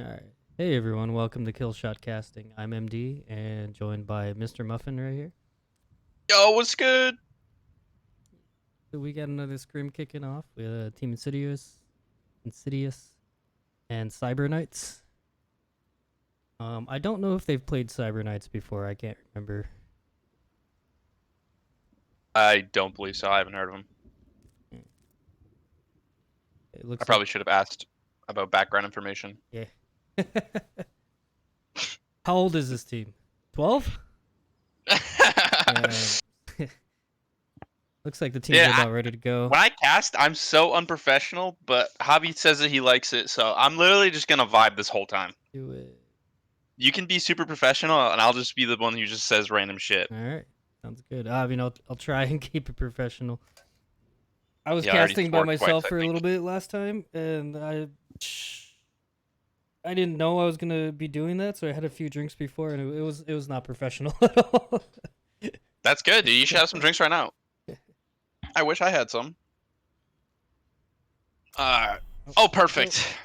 Alright. Hey everyone, welcome to Killshot Casting. I'm MD and joined by Mr. Muffin right here. Yo, what's good? So we got another scrim kicking off with Team Insidious, and Cyber Knights. I don't know if they've played Cyber Knights before. I can't remember. I don't believe so. I haven't heard of him. It I looks like probably should have asked about background information. yeah. How old is this team? 12? Looks like the team's Yeah, about ready to go. when I cast, I'm so unprofessional, but Javi says that he likes it, so I'm literally just gonna vibe this whole time. Do it. You can be super professional, and I'll just be the one who just says random shit. Alright. Sounds good. I mean, I'll try and keep it professional. I was Yeah, I already casting by scored twice, myself I for a little think. bit last time, and I didn't know I was gonna be doing that, so I had a few drinks before, and it was not professional at all. That's good, dude. You should have some drinks right now. I wish I had some. Oh, perfect.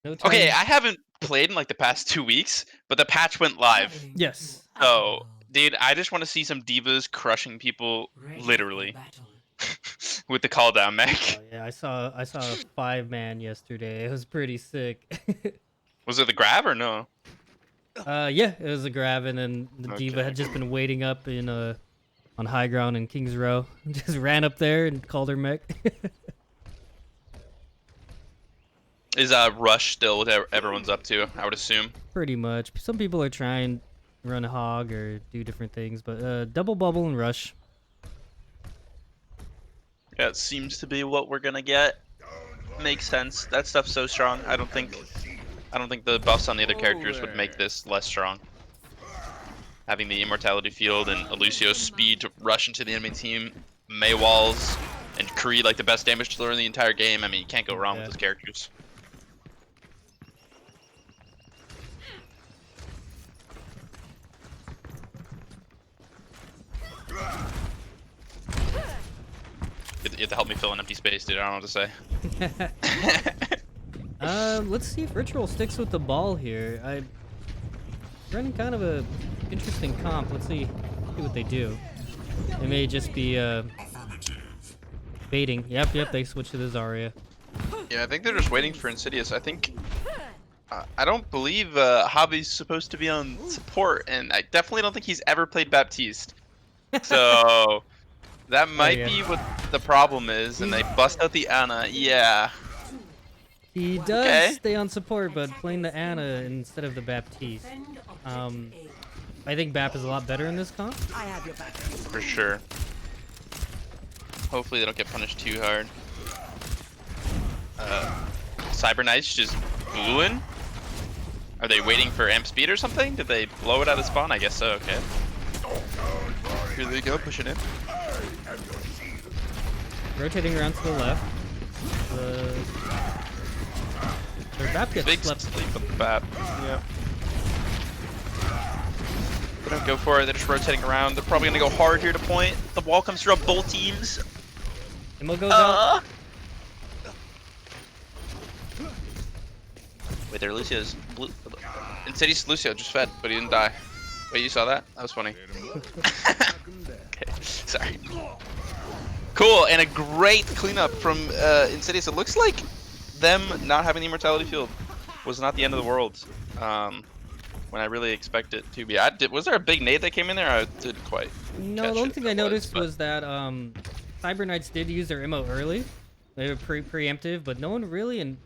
No Okay, time. I haven't played in like the past 2 weeks, but the patch went live. Yes. So, dude, I just want to see some divas crushing people, literally, with the call down mech. Oh yeah, I saw a 5-man yesterday. It was pretty sick. Was it the grab or no? Yeah, it was a grab, and then the diva Okay. had just been waiting up in on high ground in Kings Row. Just ran up there and called her mech. Is Rush still what everyone's up to? I would assume. Pretty much. Some people are trying to run hog or do different things, but double bubble and rush. Yeah, it seems to be what we're gonna get. Makes sense. That stuff's so strong. I don't think the buffs on the other characters would make this less strong. Having the immortality field and Elucio's speed to rush into the enemy team, May walls, and Kree like the best damage dealer in the entire game. I mean, you can't go wrong with Yeah. those characters. You have to help me fill an empty space, dude. I don't know what to say. Let's see if Ritual sticks with the ball here. I'm running kind of a interesting comp. Let's see what they do. They may just be baiting. Yep, they switched to the Zarya. Yeah, I think they're just waiting for Insidious. I think I don't believe Javi's supposed to be on support, and I definitely don't think he's ever played Baptiste. So that Oh might yeah. be what the problem is, and they bust out the Ana. Yeah. He does Okay. stay on support, but playing the Ana instead of the Baptiste. I think Bap is a lot better in this comp. For sure. Hopefully they don't get punished too hard. Cyber Knights just booing? Are they waiting for amp speed or something? Did they blow it out of spawn? I guess so, okay. Here they go, pushing in. Rotating around to the left. Their Bap gets Big slept. sleep with the bat. Yeah. They don't go for it, they're just rotating around. They're probably gonna go hard here to point. The wall comes through on both teams. Imo goes out. Wait, there Lucio's blue. Insidious Lucio just fed, but he didn't die. Wait, you saw that? That was funny. Okay, sorry. Cool, and a great cleanup from Insidious. It looks like them not having the immortality field was not the end of the world. When I really expect it to be. Was there a big nade that came in there? I didn't quite. No, catch the only it thing if I it noticed but- was that Cyber Knights did use their MO early. They were preemptive, but no one really in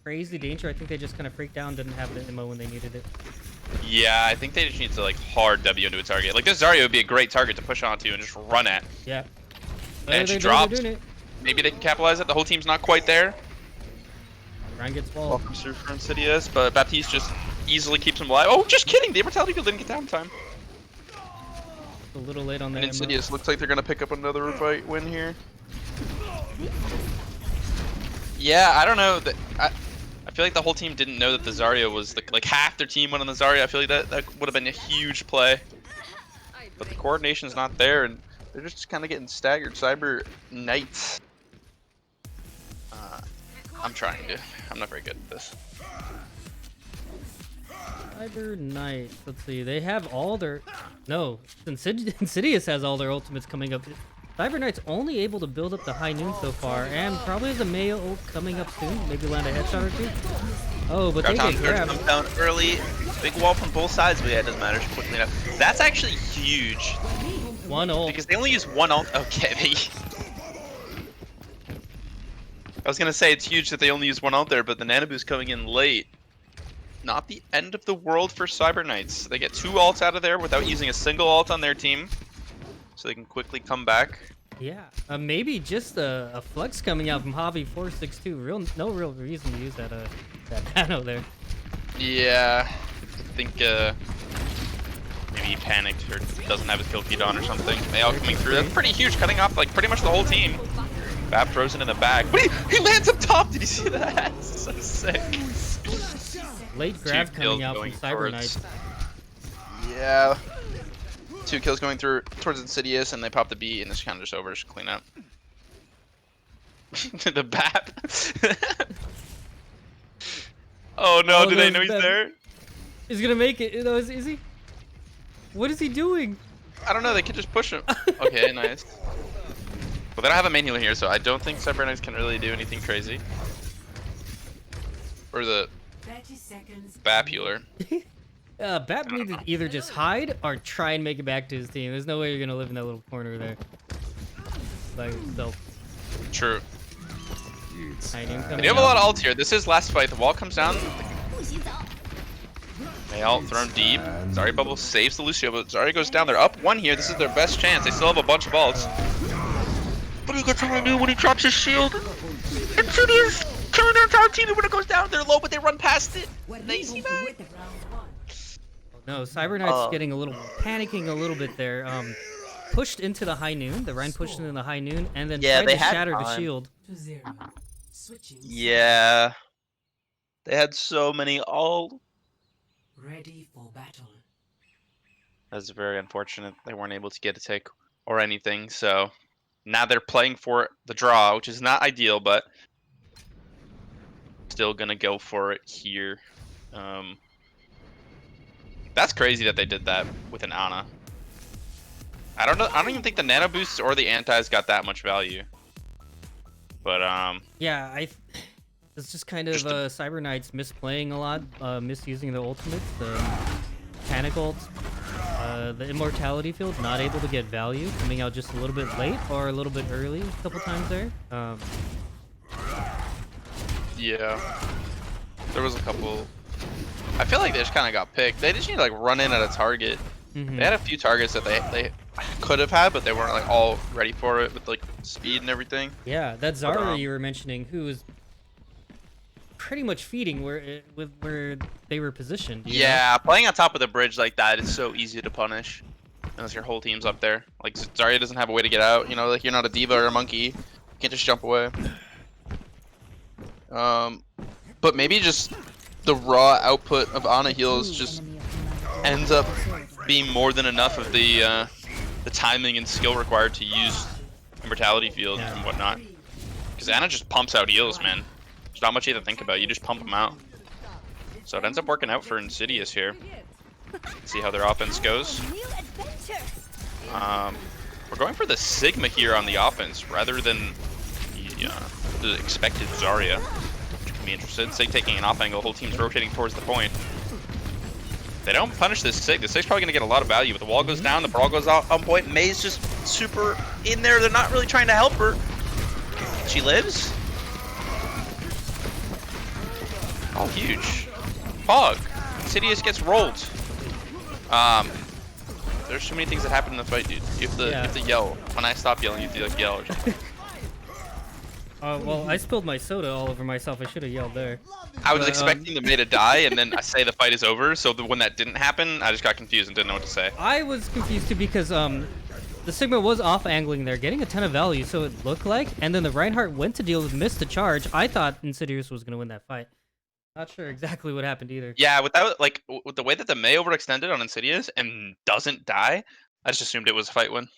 crazy danger. I think they just kind of freaked out and didn't have the MO when they needed it. Yeah, I think they just need to like hard W into a target. Like this Zarya would be a great target to push onto and just run at. Yeah. And she They're drops. doing it. Maybe they can capitalize it. The whole team's not quite there. Ryan gets walled. Welcome through for Insidious, but Baptiste just easily keeps him alive. Oh, just kidding! The immortality field didn't get down in time. A little late on that And Insidious looks like they're gonna pick up another fight win here. Yeah, I don't know. I feel like the whole team didn't know that the Zarya was like half their team went on the Zarya. I feel like that would have been a huge play. But the coordination's not there, and they're just kind of getting staggered. Cyber Knights I'm trying to. I'm not very good at this. Cyber Knight. Let's see. They have all their. No, Insidious has all their ultimates coming up. Cyber Knight's only able to build up the high noon so far, and probably has a Mayo ult coming up soon. Maybe land a headshot or two. Oh, but they get grabbed. Comes down early. Big wall from both sides, but yeah, it doesn't matter. Just quickly enough. That's actually huge. One ult. Because they only use one ult. Okay, I was gonna say it's huge that they only use one ult there, but the Nano Boost coming in late. Not the end of the world for Cyber Knights. They get 2 ults out of there without using a single ult on their team, so they can quickly come back. Yeah, maybe just a flex coming out from Hobby462. No real reason to use that nano there. Yeah, I think maybe he panicked or doesn't have his kill feed on or something. They all coming through. That's pretty huge, cutting off like pretty much the whole team. Bap throws it in the back. But he lands up top. Did you see that? So sick. Late grab coming out from Cyber Knight. Yeah. 2 kills going through towards Insidious, and they pop the B, and it's kind of just over. Just clean up. The Bap. Oh no! Do they know he's there? He's gonna make it. Is he? What is he doing? I don't know. They could just push him. Okay, nice. But they don't have a main healer here, so I don't think Cyber Knights can really do anything crazy. Or the Bap healer. Bap needs to either just hide or try and make it back to his team. There's no way you're gonna live in that little corner there. By yourself. True. You have a lot of ults here. This is last fight. The wall comes down. They ult thrown deep. Zarya bubble saves the Lucio, but Zarya goes down. They're up 1 here. This is their best chance. They still have a bunch of ults. But he gets something new when he drops his shield. Insidious killing their entire team. When it goes down, they're low, but they run past it. They see back. No, Cyber Knight's getting a little panicking a little bit there. Pushed into the high noon. The Rhine pushed into the high noon, and then tried to shatter the shield. Yeah, they had so many all. Ready for battle. That's very unfortunate. They weren't able to get a take or anything. So now they're playing for the draw, which is not ideal, but still gonna go for it here. That's crazy that they did that with an Ana. I don't know. I don't even think the nano boosts or the antis got that much value. But yeah, it's just kind of Cyber Knights misplaying a lot, misusing the ultimates, the panic ult, the immortality field, not able to get value, coming out just a little bit late or a little bit early a couple times there. Yeah, there was a couple. I feel like they just kind of got picked. They just need to like run in at a target. Mm-hmm. They had a few targets that they could have had, but they weren't like all ready for it with like speed and everything. Yeah, that Zarya you were mentioning, who was pretty much feeding where they were positioned. Yeah, playing on top of the bridge like that is so easy to punish unless your whole team's up there. Like Zarya doesn't have a way to get out. You know, like you're not a diva or a monkey. You can't just jump away. But maybe just the raw output of Ana heals just ends up being more than enough of the timing and skill required to use immortality field and whatnot. Because Ana just pumps out heals, man. There's not much you have to think about. You just pump them out. So it ends up working out for Insidious here. Let's see how their offense goes. We're going for the Sigma here on the offense rather than the expected Zarya. Which can be interesting. Sig taking an off angle, whole team's rotating towards the point. They don't punish this Sig. The Sig's probably gonna get a lot of value. But the wall goes down, the brawl goes out on point. May's just super in there. They're not really trying to help her. She lives. Oh, huge. Fog. Insidious gets rolled. There's so many things that happen in the fight, dude. You have to yell. When I stop yelling, you have to like yell or something. Well, I spilled my soda all over myself. I should have yelled there. I was expecting the May to die, and then I say the fight is over. So when that didn't happen, I just got confused and didn't know what to say. I was confused too because the Sigma was off angling there, getting a ton of value, so it looked like. And then the Reinhardt went to deal with missed the charge. I thought Insidious was gonna win that fight. Not sure exactly what happened either. Yeah, with the way that the May overextended on Insidious and doesn't die, I just assumed it was a fight win.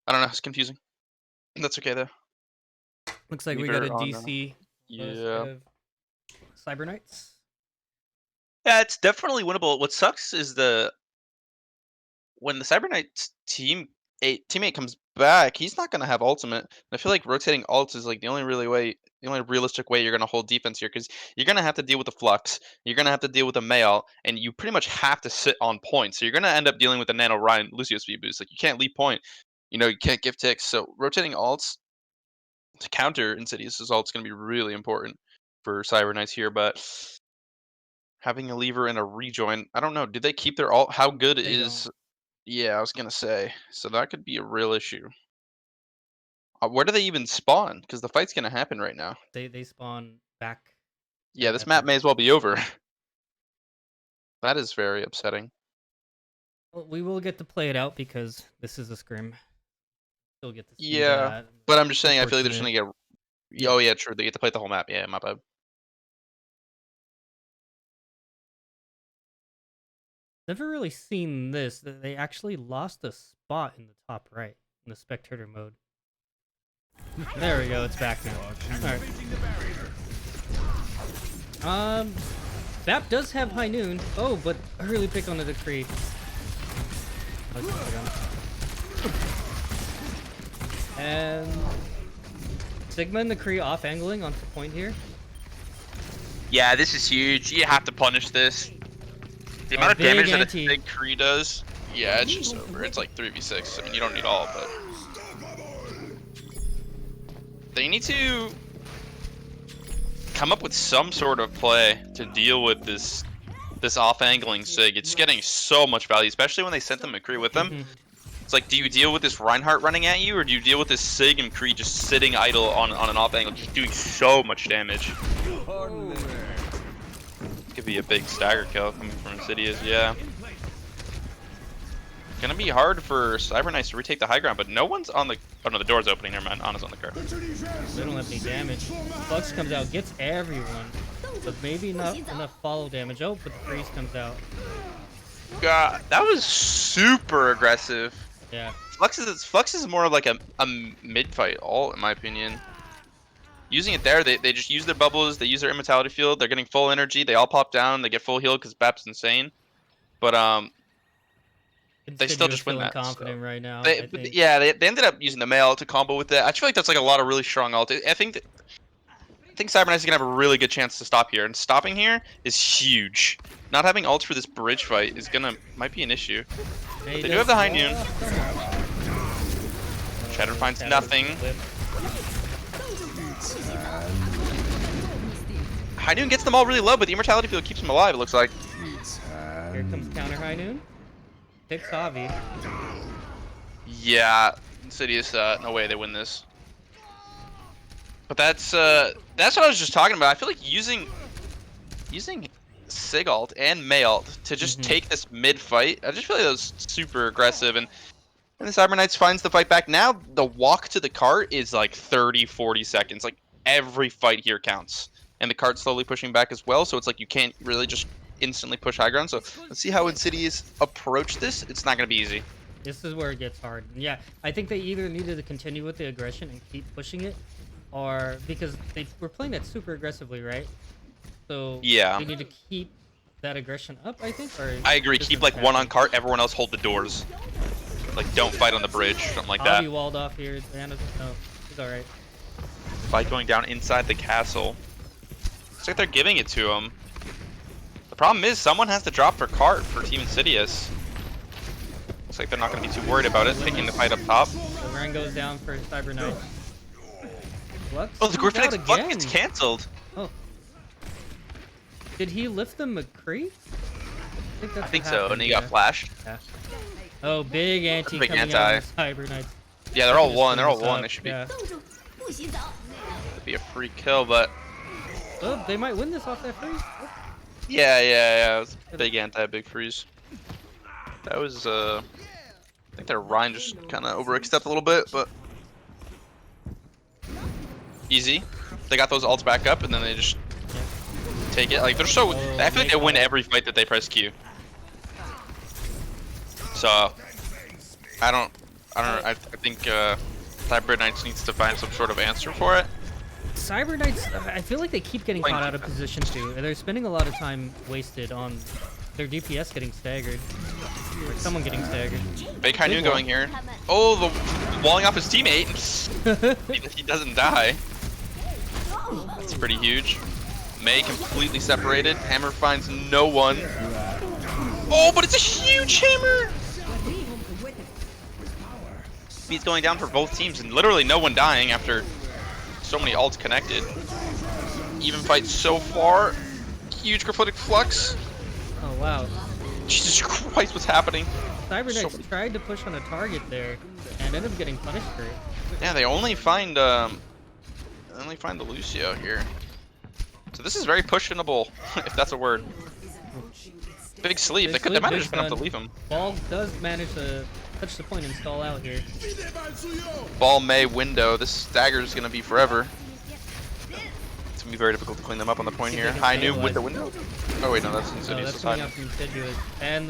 I don't know. It's confusing. That's okay though. Looks like we got a DC Yeah. Cyber Knights. Yeah, it's definitely winnable. What sucks is when the Cyberknights teammate comes back, he's not gonna have ultimate. And I feel like rotating ults is like the only realistic way you're gonna hold defense here, because you're gonna have to deal with the flux, you're gonna have to deal with the mail, and you pretty much have to sit on point. So you're gonna end up dealing with the Nano Ryan Lucio speed boost. Like you can't leave point, you can't give ticks. So rotating ults to counter Insidious' ults gonna be really important for Cyber Knights here, but having a lever and a rejoin, I don't know. Did they keep their alt? How good They is? don't. Yeah, I was gonna say. So that could be a real issue. Where do they even spawn? Because the fight's gonna happen right now. They spawn back Yeah, this at map their. may as well be over. That is very upsetting. Well, we will get to play it out because this is a scrim. Still get to see Yeah, that. but I'm just saying, I feel like they're just Unfortunate. gonna get. Yeah. Oh yeah, true. They get to play the whole map. Yeah, my bad. Never really seen this. They actually lost a spot in the top right in the spectator mode. There we go. It's back now. All right. Bap does have high noon. Oh, but early pick on the decree. And Sigma and the Kree off angling onto point here. Yeah, this is huge. You have to punish this. The amount of big damage that anti. a big Kree does. Yeah, it's just over. It's like 3v6. I mean, you don't need all, but they need to come up with some sort of play to deal with this off-angling Sig. It's getting so much value, especially when they sent the McCree with them. It's like, do you deal with this Reinhardt running at you, or do you deal with this Sig and McCree just sitting idle on an off-angle, just doing so much damage? Could be a big stagger kill coming from Insidious, yeah. Gonna be hard for Cyber Knights to retake the high ground, but no one's on the... Oh no, the door's opening, never mind. Anna's on the car. They don't have any damage. Flux comes out, gets everyone, but maybe not enough follow damage. Oh, but the freeze comes out. God, that was super aggressive. Yeah. Flux is more like a mid-fight ult, in my opinion. Using it there, they just use their bubbles, they use their immortality field, they're getting full energy, they all pop down, they get full heal because Bap's insane. But they still just win feeling that. confident right now. They ended up using the mail to combo with that. I feel like that's like a lot of really strong ult. I think Cyber Knights is gonna have a really good chance to stop here, and stopping here is huge. Not having ults for this bridge fight is might be an issue. They do have the high noon. Shatter finds nothing. High noon gets them all really low, but the immortality field keeps them alive, it looks like. Here comes counter high noon. Picks Javi. Yeah, Insidious, no way they win this. But that's what I was just talking about. I feel like using Sig ult and May ult to just take this mid fight, I just feel like that was super aggressive, and the Cyber Knights finds the fight back. Now the walk to the cart is like 30-40 seconds. Like every fight here counts. And the cart's slowly pushing back as well, so it's like you can't really just instantly push high ground. So let's see how Insidious approach this. It's not going to be easy. This is where it gets hard. Yeah, I think they either needed to continue with the aggression and keep pushing it, or because they were playing that super aggressively, right? So yeah, they need to keep that aggression up, I think. Or I agree. Keep like one on cart, everyone else hold the doors. Like don't fight on the bridge, something like that. Javi walled off here. No, he's all right. Fight going down inside the castle. Looks like they're giving it to him. The problem is someone has to drop for cart for Team Insidious. Looks like they're not going to be too worried about it, picking the fight up top. The run goes down for Cyber Knight. Oh, the Griffin Flux gets cancelled. Oh. Did he lift the McCree? I think so, and he got flashed. Yeah. Oh, big anti Big coming anti. out of Cyber Knights. Yeah, they're all one. They're all This one. up. They should be. Yeah. It'd be a free kill, but Oh, they might win this off that freeze. Oh. yeah. It was big anti, big freeze. That was I think their Ryan just kind of overstepped a little bit, but easy. They got those ults back up, and then they just take it. Like they're so. I feel like they win every fight that they press Q. So I think Cyber Knights needs to find some sort of answer for it. Cyber Knights, I feel like they keep getting Playing caught out of defense. position too. They're spending a lot of time wasted on their DPS getting staggered. Or someone getting staggered. Fake High Big Noon wall. going here. Oh, the walling off his teammate. He doesn't die. That's pretty huge. May completely separated. Hammer finds no one. Oh, but it's a huge hammer! He's going down for both teams and literally no one dying after so many ults connected. Even fight so far. Huge graphlitic flux. Oh wow. Jesus Christ, what's happening? Cyber So Knights many- tried to push on a target there and ended up getting punished for it. Yeah, they only find the Lucio here. So this is very pushable, if that's a word. Big sleep. They might have just been able to leave him. Ball does manage to touch the point and stall out here. Ball May window. This stagger is gonna be forever. It's gonna be very difficult to clean them up on the point See if here. they can High Noon with stabilize. the window. Oh wait, no, that's So Insidious. that's coming out from Insidious. And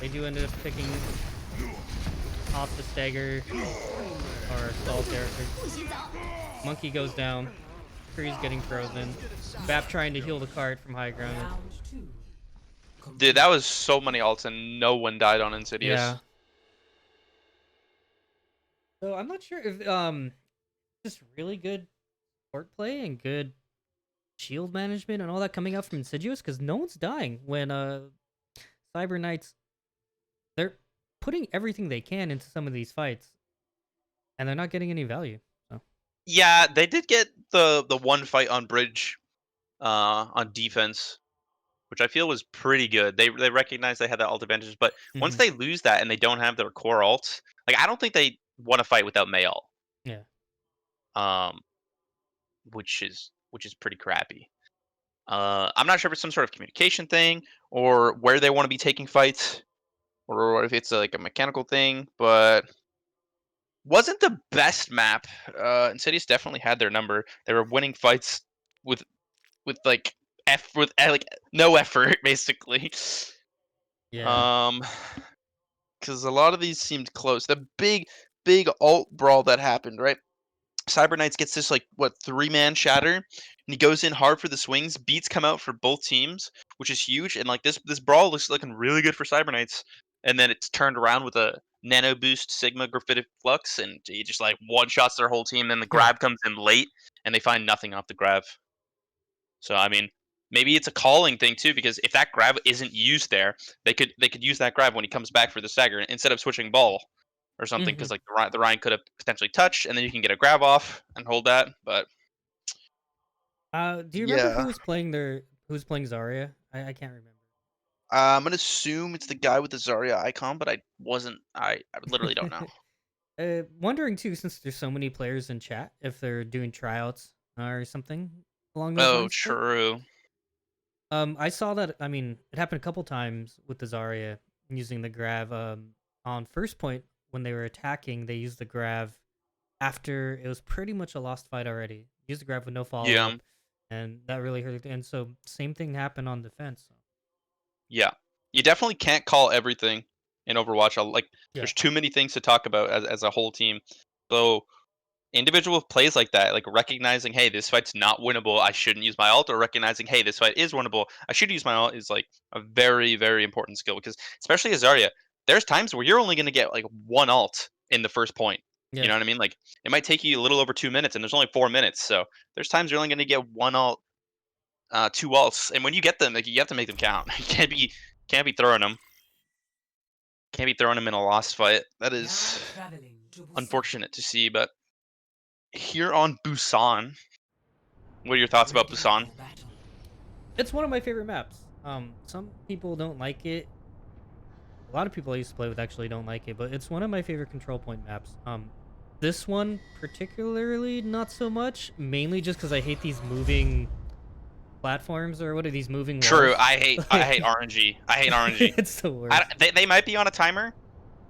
they do end up picking off the stagger or stall character. Monkey goes down. Tree's getting frozen. Bap trying to heal the card from high ground. Round 2. Dude, that was so many ults and no one died on Insidious. Yeah. So I'm not sure if just really good port play and good shield management and all that coming out from Insidious, because no one's dying when Cyber Knights, they're putting everything they can into some of these fights and they're not getting any value. So Yeah, they did get the one fight on bridge on defense, which I feel was pretty good. They recognized they had that ult advantage, but once Mhm. they lose that and they don't have their core ults, like I don't think they want to fight without May ult. Yeah. Um, which is pretty crappy. I'm not sure if it's some sort of communication thing or where they want to be taking fights, or if it's like a mechanical thing, but wasn't the best map. Insidious definitely had their number. They were winning fights with like like no effort basically. Yeah. Because a lot of these seemed close. The big alt brawl that happened, right? Cyber Knights gets this like what 3-man shatter, and he goes in hard for the swings. Beats come out for both teams, which is huge. And like this brawl looks looking really good for Cyber Knights. And then it's turned around with a nano boost Sigma graphitic flux, and he just like one shots their whole team. Then the grab comes in late, and they find nothing off the grab. So I mean, maybe it's a calling thing too, because if that grab isn't used there, they could use that grab when he comes back for the stagger instead of switching ball or something, because like the Ryan could have potentially touched, and then you can get a grab off and hold that. But Do you remember yeah, who's playing Zarya? I can't remember. I'm gonna assume it's the guy with the Zarya icon, but I literally don't know. Wondering too, since there's so many players in chat, if they're doing tryouts or something along those Oh, lines. Still. true. I saw that. I mean, it happened a couple times with the Zarya using the grav. On first point when they were attacking, they used the grav after it was pretty much a lost fight already. Used the grav with no follow Yeah, up, and that really hurt. And so same thing happened on defense. So. yeah. You definitely can't call everything in Overwatch. Like, Yeah. there's too many things to talk about as a whole team. So individual plays like that, like recognizing, hey, this fight's not winnable, I shouldn't use my ult, or recognizing, hey, this fight is winnable, I should use my ult, is like a very, very important skill. Because especially as Zarya, there's times where you're only going to get like one ult in the first point. Yeah. You know what I mean? Like it might take you a little over 2 minutes, and there's only 4 minutes, so there's times you're only going to get one ult, two ults, and when you get them, like you have to make them count. You can't be throwing them. Can't be throwing them in a lost fight. That Now is traveling to Busan. unfortunate to see, but here on Busan, what are your thoughts about Ready Busan? for battle. It's one of my favorite maps. Some people don't like it. A lot of people I used to play with actually don't like it, but it's one of my favorite control point maps. This one particularly not so much, mainly just because I hate these moving platforms, or what are these moving walls? True, I hate RNG. I hate RNG. It's the worst. They might be on a timer,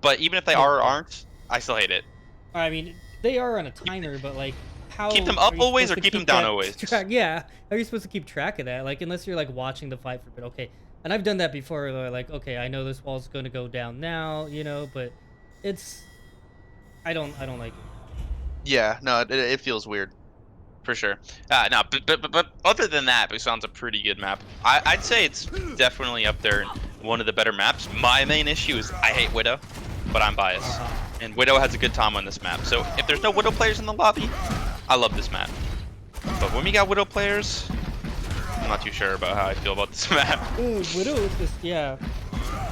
but even if they are or aren't, I still hate it. I mean, they are on a timer, but like, how Keep them are up you always supposed or to keep them down that always? Yeah, how are you supposed to keep track of that? Like, unless you're like watching the fight for a bit, okay. And I've done that before. Where, like, okay, I know this wall's going to go down now, you know, but I don't like it. Yeah, no, it feels weird. for sure. No, but other than that, Busan's a pretty good map. I'd say it's definitely up there in one of the better maps. My main issue is I hate Widow, but I'm biased. And Widow has a good time on this map. So if there's no Widow players in the lobby, I love this map. But when we got Widow players, I'm not too sure about how I feel about this map. Ooh, Widow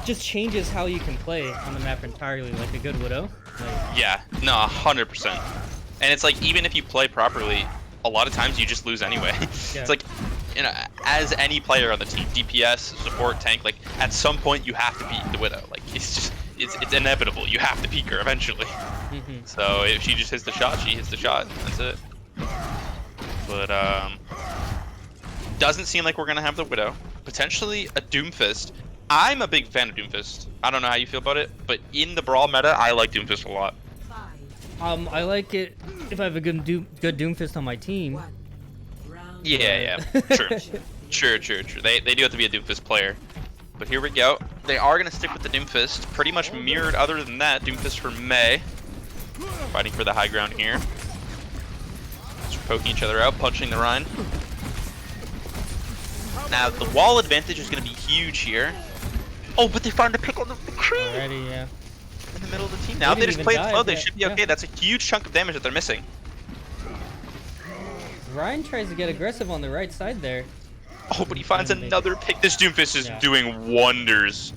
just changes how you can play on the map entirely, like a good Widow. Like, Yeah, no, 100%. And it's like, even if you play properly, a lot of times you just lose anyway. Yeah. It's like, you know, as any player on the team, DPS, support, tank, like, at some point you have to beat the Widow. Like, it's just, it's inevitable. You have to peek her eventually. So if she just hits the shot, she hits the shot. That's it. But, doesn't seem like we're going to have the Widow. Potentially a Doomfist. I'm a big fan of Doomfist. I don't know how you feel about it, but in the Brawl meta, I like Doomfist a lot. I like it if I have a good Doomfist on my team. Yeah, True. They do have to be a Doomfist player. But here we go. They are going to stick with the Doomfist. Pretty much mirrored other than that. Doomfist for Mei. Fighting for the high ground here. Just poking each other out, punching the Rhine. Now, the wall advantage is going to be huge here. Oh, but they found a pick on the crew Already, yeah. in the middle of the team. Now, if they just play it slow, they should be okay. Yeah. That's a huge chunk of damage that they're missing. Ryan tries to get aggressive on the right side there. Oh, but he finds another pick. This Doomfist is doing wonders.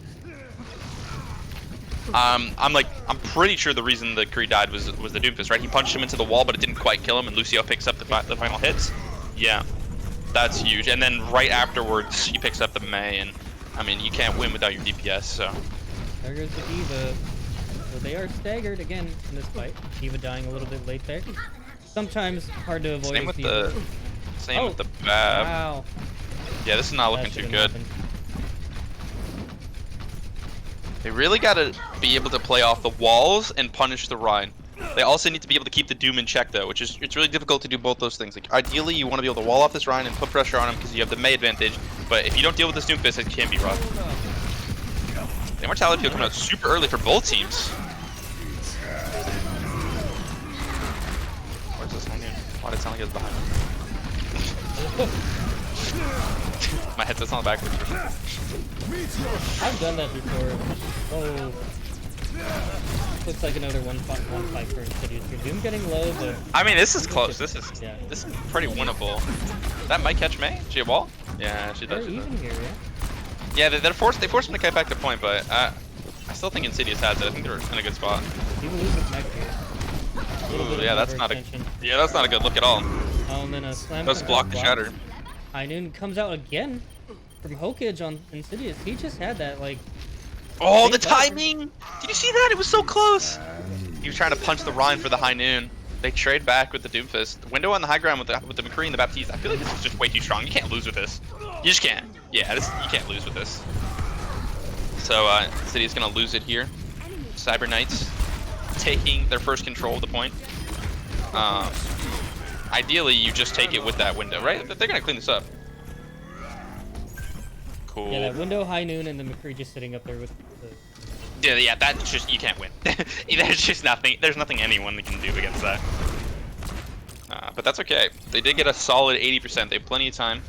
I'm pretty sure the reason the Kree died was the Doomfist, right? He punched him into the wall, but it didn't quite kill him, and Lucio picks up the final hits. Yeah, that's huge. And then right afterwards, he picks up the Mei, and I mean, you can't win without your DPS. So there goes the D.Va. So they are staggered again in this fight. D.Va dying a little bit late there. Sometimes hard to avoid. Same with the Bab. Wow. Yeah, this is not looking too good. They really gotta be able to play off the walls and punish the Rhine. They also need to be able to keep the Doom in check though, which is, it's really difficult to do both those things. Like, ideally you want to be able to wall off this Rhine and put pressure on him because you have the Mei advantage, but if you don't deal with this Doomfist, it can be rough. The Immortality Field coming out super early for both teams. Where's this one here? Why did it sound like it was behind me? My headset's on the backwards. I've done that before. Oh. Looks like another one fight for Insidious. Your Doom getting low, but I mean, this is close. This is yeah. pretty winnable. That might catch Mei. She a wall? Yeah, she does. They're even here, yeah. Yeah, they forced him to get back to point, but I still think Insidious has it. I think they're in a good spot. Even loses next year. Ooh, yeah, that's not a good look at all. Oh, and then a slam. Does block the shatter. High Noon comes out again from Hokage on Insidious. He just had that like. Oh, the timing! Did you see that? It was so close. He was trying to punch the Rhine for the High Noon. They trade back with the Doomfist. The window on the high ground with the McCree and the Baptiste. I feel like this is just way too strong. You can't lose with this. You just can't. Yeah, you can't lose with this. So City's gonna lose it here. Cyber Knights taking their first control of the point. Ideally, you just take it with that window, right? They're gonna clean this up. Cool. Yeah, that window, High Noon, and the McCree just sitting up there with the... Yeah, that's just, you can't win. There's just nothing, there's nothing anyone can do against that. But that's okay. They did get a solid 80%. They have plenty of time.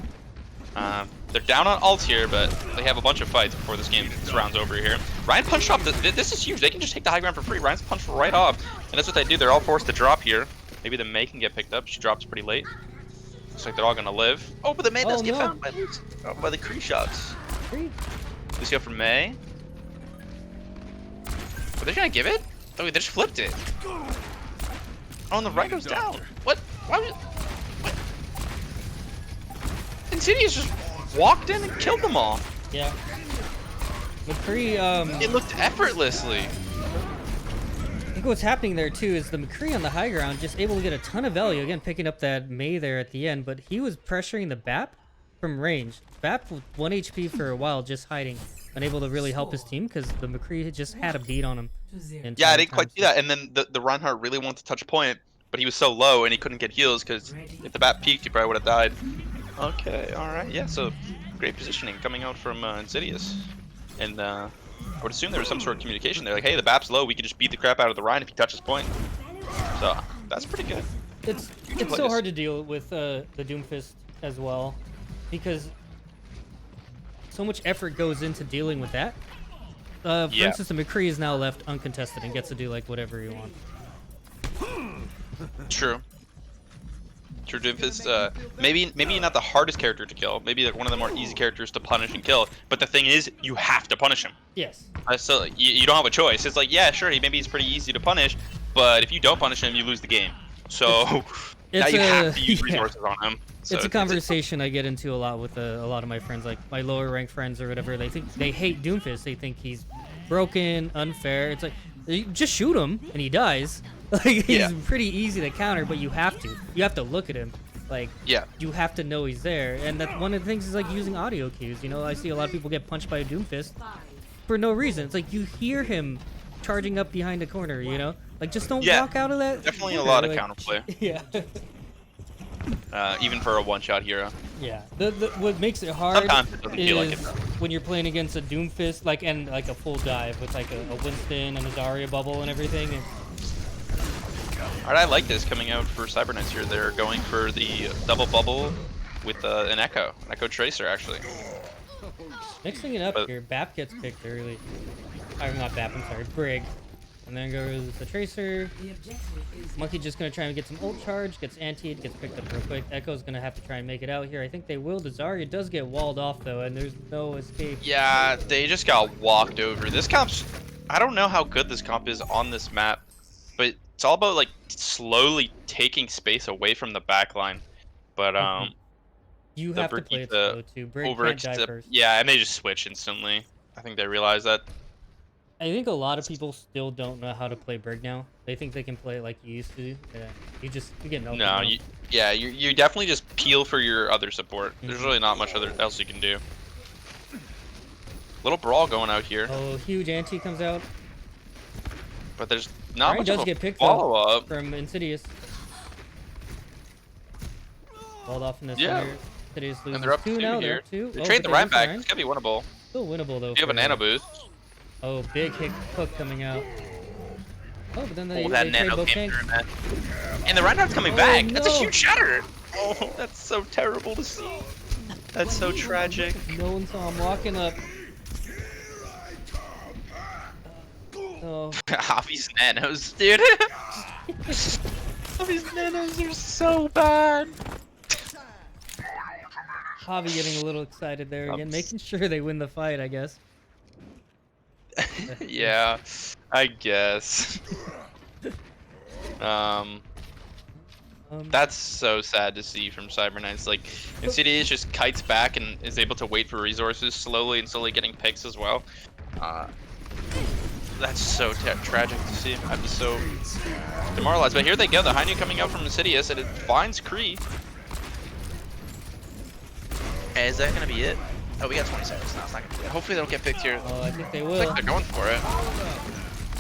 They're down on ult here, but they have a bunch of fights before this round's over here. Ryan punched off. This is huge. They can just take the high ground for free. Ryan's punched right off. And that's what they do. They're all forced to drop here. Maybe the Mei can get picked up. She drops pretty late. Looks like they're all going to live. Oh, but the Mei does get found by the Kree shots. Lucio for Mei. Are they going to give it? Oh, they just flipped it. Oh, and the right goes down. What? Why was... What? Insidious just walked in and killed them all. Yeah. McCree, It looked effortlessly. I think what's happening there too is the McCree on the high ground just able to get a ton of value, again picking up that Mei there at the end, but he was pressuring the BAP from range. BAP with 1 HP for a while, just hiding, unable to really help his team because the McCree just had a beat on him. Yeah, I didn't quite see that, and then the Reinhardt really wanted to touch point, but he was so low and he couldn't get heals because if the BAP peeked, he probably would have died. Okay, alright, yeah, so great positioning coming out from Insidious. And I would assume there was some sort of communication there, like, hey, the BAP's low, we could just beat the crap out of the Rhine if he touches point. So, that's pretty good. It's play so this. hard to deal with the Doomfist as well, because so much effort goes into dealing with that. For Yeah. instance, the McCree is now left uncontested and gets to do like whatever he wants. True. True, Doomfist, maybe not the hardest character to kill, maybe like one of the more easy characters to punish and kill, but the thing is, you have to punish him. Yes. So you don't have a choice. It's like, yeah, sure, maybe he's pretty easy to punish, but if you don't punish him, you lose the game. So now It's you have a- to use yeah. resources on him. So It's a conversation I get into a lot with a lot of my friends, like my lower ranked friends or whatever. They hate Doomfist. They think he's broken, unfair. It's like you just shoot him and he dies. Like he's Yeah. pretty easy to counter, but you have to look at him. Like Yeah. you have to know he's there, and that's one of the things is like using audio cues. You know, I see a lot of people get punched by a Doomfist for no reason. It's like you hear him charging up behind a corner. You know, like just don't Yeah. walk out of that. Definitely a corner, lot of like- counterplay, Yeah. even for a one-shot hero. Yeah. What makes it hard Sometimes it doesn't feel like is it, though. when you're playing against a Doomfist, like and like a full dive with like a Winston and a Zarya bubble and everything. And Alright, I like this coming out for Cyber Knights here. They're going for the double bubble with an Echo Tracer, actually. mixing it up But- here, Bap gets picked early. Or not Bap, I'm sorry, Brig. And then goes the Tracer. The objective is Monkey just gonna try and get some ult charge, gets antied, gets picked up real quick. Echo's gonna have to try and make it out here. I think they will. The Zarya does get walled off though, and there's no escape. Yeah, they just got walked over. This comp's... I don't know how good this comp is on this map, but it's all about, like, slowly taking space away from the backline. But, You the have to play it Brigitte slow too. Brig can't die first. Yeah, and they just switch instantly. I think they realize that. I think a lot of people still don't know how to play Brig now. They think they can play it like you used to. Yeah, you get melted. No, now. you definitely just peel for your other support. There's really not much else you can do. Little brawl going out here, Oh, huge anti comes out but there's not Ryan much does of a get picked, though. follow up. from Insidious. Walled off in the Yeah. center. Insidious loses And they're up 2 2 now. They're here. up 2. They Oh, trade but the Ryan lose back. Ryan. It's gonna be winnable. Still winnable though. You have a for- nano boost. Oh, big hook coming out. Oh, but then they, Oh, that they nano trade both came tanks. through, man. And the Reinhardt's coming Oh, back. That's a no. huge shatter. Oh, that's so terrible to see. That's so tragic. No one saw him walking up. Oh, Javi's nanos, dude. Javi's nanos are so bad. Javi getting a little excited there again, Oops. making sure they win the fight, I guess. Yeah, I guess. That's so sad to see from Cyber Knights. Like, Insidious just kites back and is able to wait for resources slowly and slowly getting picks as well. That's so tragic to see. I'd be so demoralized. But here they go. The Hainu coming out from Insidious, and it finds Kree. Is that gonna be it? Oh, we got 20 seconds now. It's not gonna be it. Hopefully they don't get picked here. Oh, I think they Looks will. like they're going for it.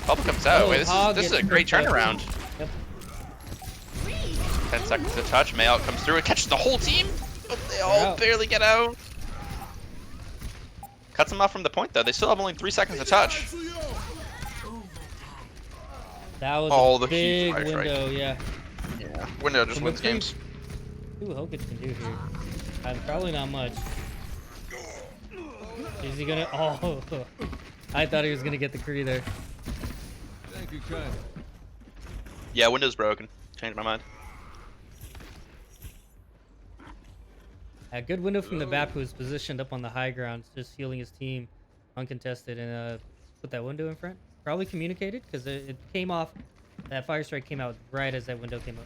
Bubble comes out. Oh, Wait, Hog this is gets a great picked up. turnaround. Yep. 10 seconds to touch. Mayout comes through. It catches the whole team. But they all out. barely get out. Cuts them off from the point, though. They still have only 3 seconds to touch. That was Oh, a the big huge fire strike. window, yeah. Yeah. Window just The wins McCree- games. See what Hogan can do here. Probably not much. Is he gonna? Oh, I thought he was gonna get the Kree there. Thank you, kind. Yeah, window's broken. Changed my mind. A good window from the Bap, who was positioned up on the high ground, just healing his team, uncontested, and put that window in front. Probably communicated because it came off. That fire strike came out right as that window came up.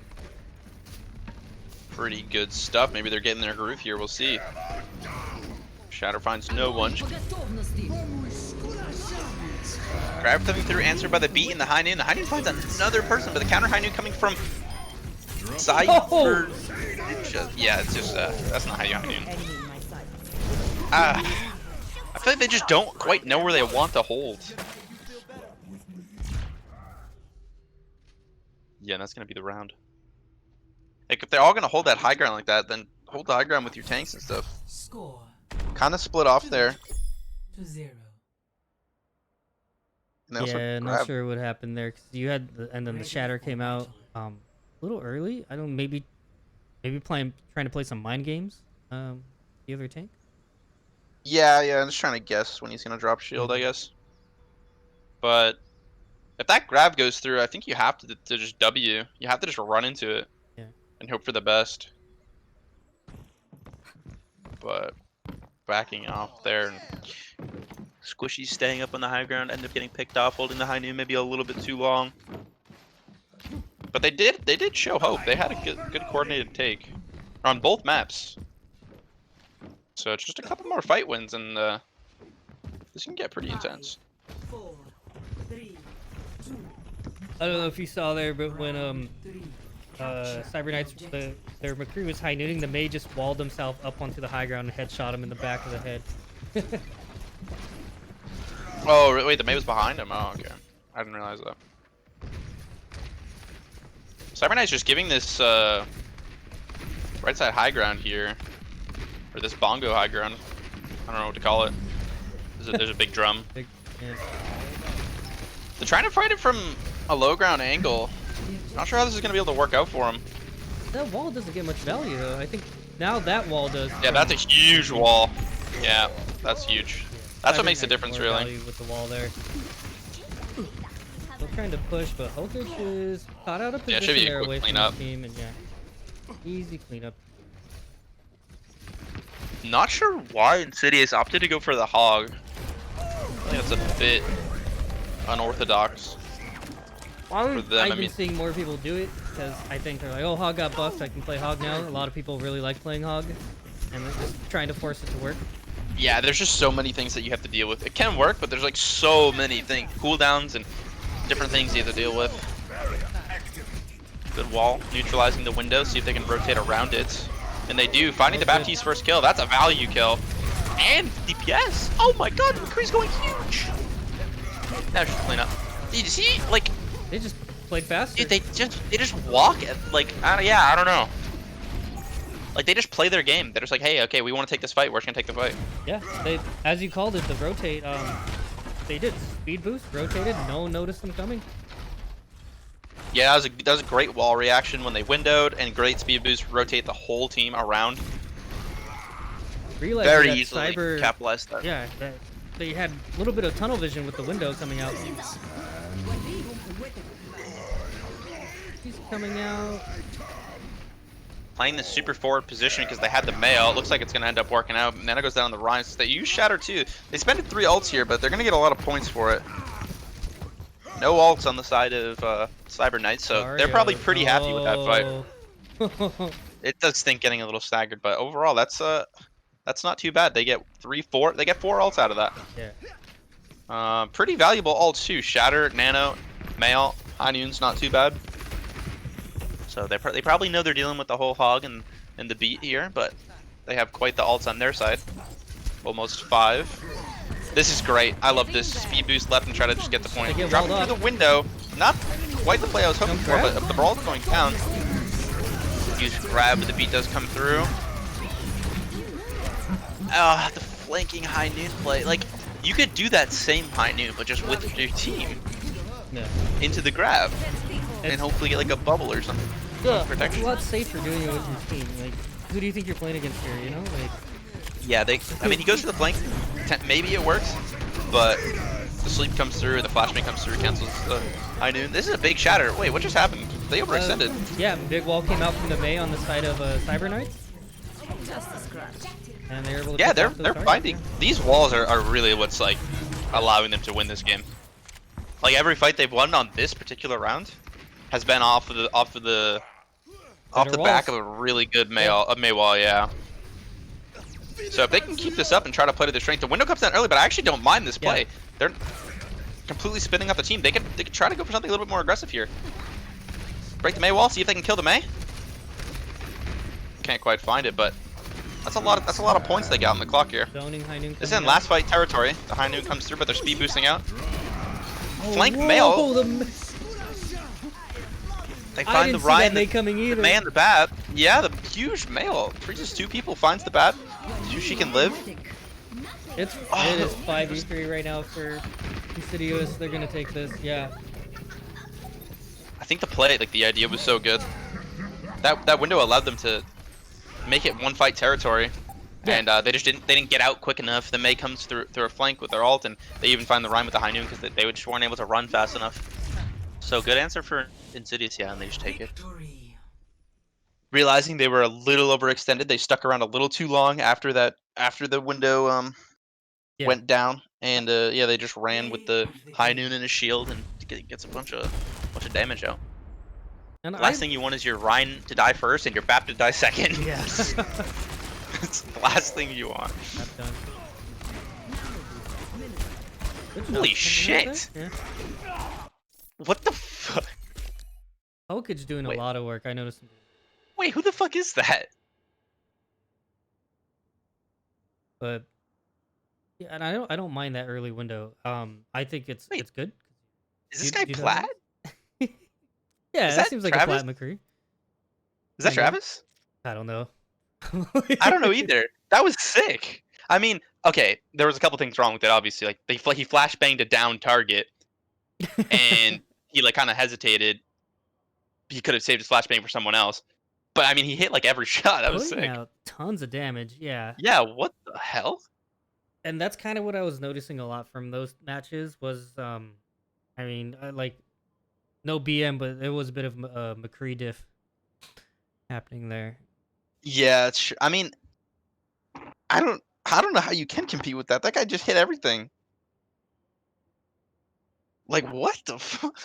Pretty good stuff. Maybe they're getting their groove here. We'll see. Shatter finds no one. Grab coming through, answered by the beat in the high noon. The high noon finds another person, but the counter high noon coming from side. Oh! Yeah, it's just that's not how you high noon. I feel like they just don't quite know where they want to hold. Yeah, that's gonna be the round. Like, if they're all gonna hold that high ground like that, then hold the high ground with your tanks and stuff. score Kind of split off there. to 0. And they also Yeah, not grab. sure what happened there because you had, and then the shatter came out. little early. I don't maybe trying to play some mind games. The other tank. Yeah, I'm just trying to guess when he's gonna drop shield, I guess. But if that grab goes through, I think you have to just W. You have to just run into it Yeah. and hope for the best. But backing off there and Squishy staying up on the high ground, end up getting picked off, holding the high noon maybe a little bit too long. But they did show hope. They had a good coordinated take on both maps. So it's just a couple more fight wins and this can get pretty intense. 4, 3, 2, I don't know if you saw there, but when 3. Cyber Knights, their McCree was high nooning, the Mei just walled himself up onto the high ground and headshot him in the back of the head. Oh wait, the Mei was behind him. Oh okay, I didn't realize that. Cyber Knight's just giving this right side high ground here, or this bongo high ground. I don't know what to call it. There's a big drum. Big, yeah. They're trying to fight it from a low ground angle. Not sure how this is gonna be able to work out for him. That wall doesn't get much value though. I think now that wall does. Yeah, that's a huge wall. Yeah, that's huge. That's what makes the difference, more really. value with the wall there. Still trying to push, but Hulkish is caught out of Yeah, it position should be a there quick away from cleanup. the team, and yeah, easy cleanup. Not sure why Insidious opted to go for the hog. I think that's a bit unorthodox. I've them, I been mean- seeing more people do it because I think they're like, oh, Hog got buffed, I can play Hog now. A lot of people really like playing Hog, and they're just trying to force it to work. Yeah, there's just so many things that you have to deal with. It can work, but there's like so many things, cooldowns and different things you have to deal with. Good wall, neutralizing the window, see if they can rotate around it. And they do, finding the Baptiste's first kill. That's a value kill. And DPS. Oh my god, McCree's going huge. Now just clean up. Did you see, like, They just played faster. dude, they just walk it, like, yeah, I don't know. Like, they just play their game. They're just like, hey, okay, we want to take this fight. We're just gonna take the fight. Yeah, they, as you called it, the rotate. They did speed boost, rotated. No one noticed them coming. Yeah, that was a great wall reaction when they windowed, and great speed boost, rotate the whole team around. Realized Very that easily Cyber, capitalized that. yeah, that they had a little bit of tunnel vision with the window coming out. He's coming out. Playing the super forward position because they had the Mayo. It looks like it's going to end up working out. And then it goes down the Ryan. They use Shatter too. They spent 3 ults here, but they're going to get a lot of points for it. No ults on the side of Cyber Knights, so they're probably pretty happy with that fight. It does stink getting a little staggered, but overall, that's not too bad. They get 4 ults out of that. Yeah. Pretty valuable ults too. Shatter, Nano, Mail, High Noon's not too bad. So they probably know they're dealing with the whole hog and the beat here, but they have quite the ults on their side. Almost 5. This is great. I love this. Speed boost left and try to just get the point. They get Dropping walled through up. the window. Not quite the play I was hoping Jump for, grab? but the brawl's going down. Use grab, but the beat does come through. Ah, the flanking High Noon play. Like, you could do that same High Noon, but just with your team Yeah. into the grab. And It's- hopefully get like a bubble or something. Yeah, it's Protection. a lot safer doing it with your team. Like, who do you think you're playing against here? You know, like. Yeah, I mean, he goes for the flank. Maybe it works, but the sleep comes through, the flashbang comes through, cancels the High Noon. This is a big shatter. Wait, what just happened? They overextended. Yeah, big wall came out from the Mei on the side of Cyber Knights. And they were able to. Yeah, pick they're off those targets. finding these walls are really what's like allowing them to win this game. Like every fight they've won on this particular round has been off the back of a really good Mei wall, yeah. So if they can keep this up and try to play to their strength, the window comes down early, but I actually don't mind this play. Yeah. They're completely spinning up the team. They could try to go for something a little bit more aggressive here. Break the Mei wall, see if they can kill the Mei. Can't quite find it, but that's a lot of points they got on the clock here. Zoning High Noon. This is in coming last fight territory. The High Noon comes through, but they're speed boosting out. out. Flank whoa, Mail. They I find didn't the see Ryan, that Mei coming either. the Mei and the Bat. Yeah, the huge Mail. Freezes 2 people, finds the Bat. 2 she can live. It is 5v3 right now for Insidious. They're gonna take this. Yeah. I think the play, like the idea was so good. That window allowed them to make it one fight territory. Yeah. And they didn't get out quick enough. The Mei comes through a flank with their ult, and they even find the Rhyme with the high noon because they just weren't able to run fast enough. So good answer for Insidious, yeah, and they just take it. Victory. Realizing they were a little overextended, they stuck around a little too long after the window Yeah. went down, and yeah, they just ran with the high noon and a shield and gets a bunch of damage out. And Last thing you want is your Rhine to die first and your Bap to die second. Yeah. It's the last thing you want. Not done. Good Holy job. shit! Yeah. What the fuck? Hokage doing Wait. a lot of work. I noticed. Wait, who the fuck is that? But yeah, and I don't mind that early window. I think it's Wait. good. Is this Do- guy do you know Plaid? Yeah, Is that that seems like Travis? a Plaid McCree. Is that Yeah. Travis? I don't know. I don't know either. That was sick. I mean, okay, there was a couple things wrong with it. Obviously, like he flashbanged a down target, and he like kind of hesitated. He could have saved his flashbang for someone else, but I mean, he hit like every shot. That was Putting sick. out tons of damage. Yeah, Yeah, what the hell? and that's kind of what I was noticing a lot from those matches was I mean like no BM, but there was a bit of McCree diff happening there. Yeah, I mean, I don't know how you can compete with that. That guy just hit everything. Like what the fuck?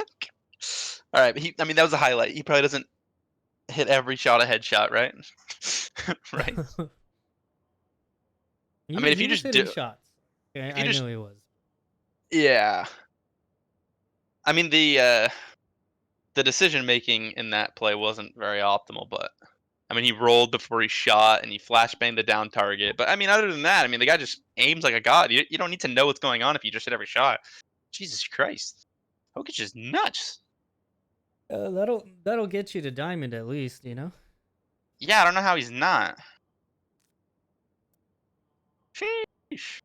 All right, I mean that was a highlight. He probably doesn't hit every shot a headshot, right? Right. He, I mean, if he you was just hitting do, shots. Okay, you I just- know he was. yeah. I mean the decision making in that play wasn't very optimal, but I mean he rolled before he shot and he flashbanged the down target. But I mean other than that, I mean the guy just aims like a god. You don't need to know what's going on if you just hit every shot. Jesus Christ. Jokic is nuts. That'll get you to diamond at least, you know. Yeah, I don't know how he's not. Sheesh.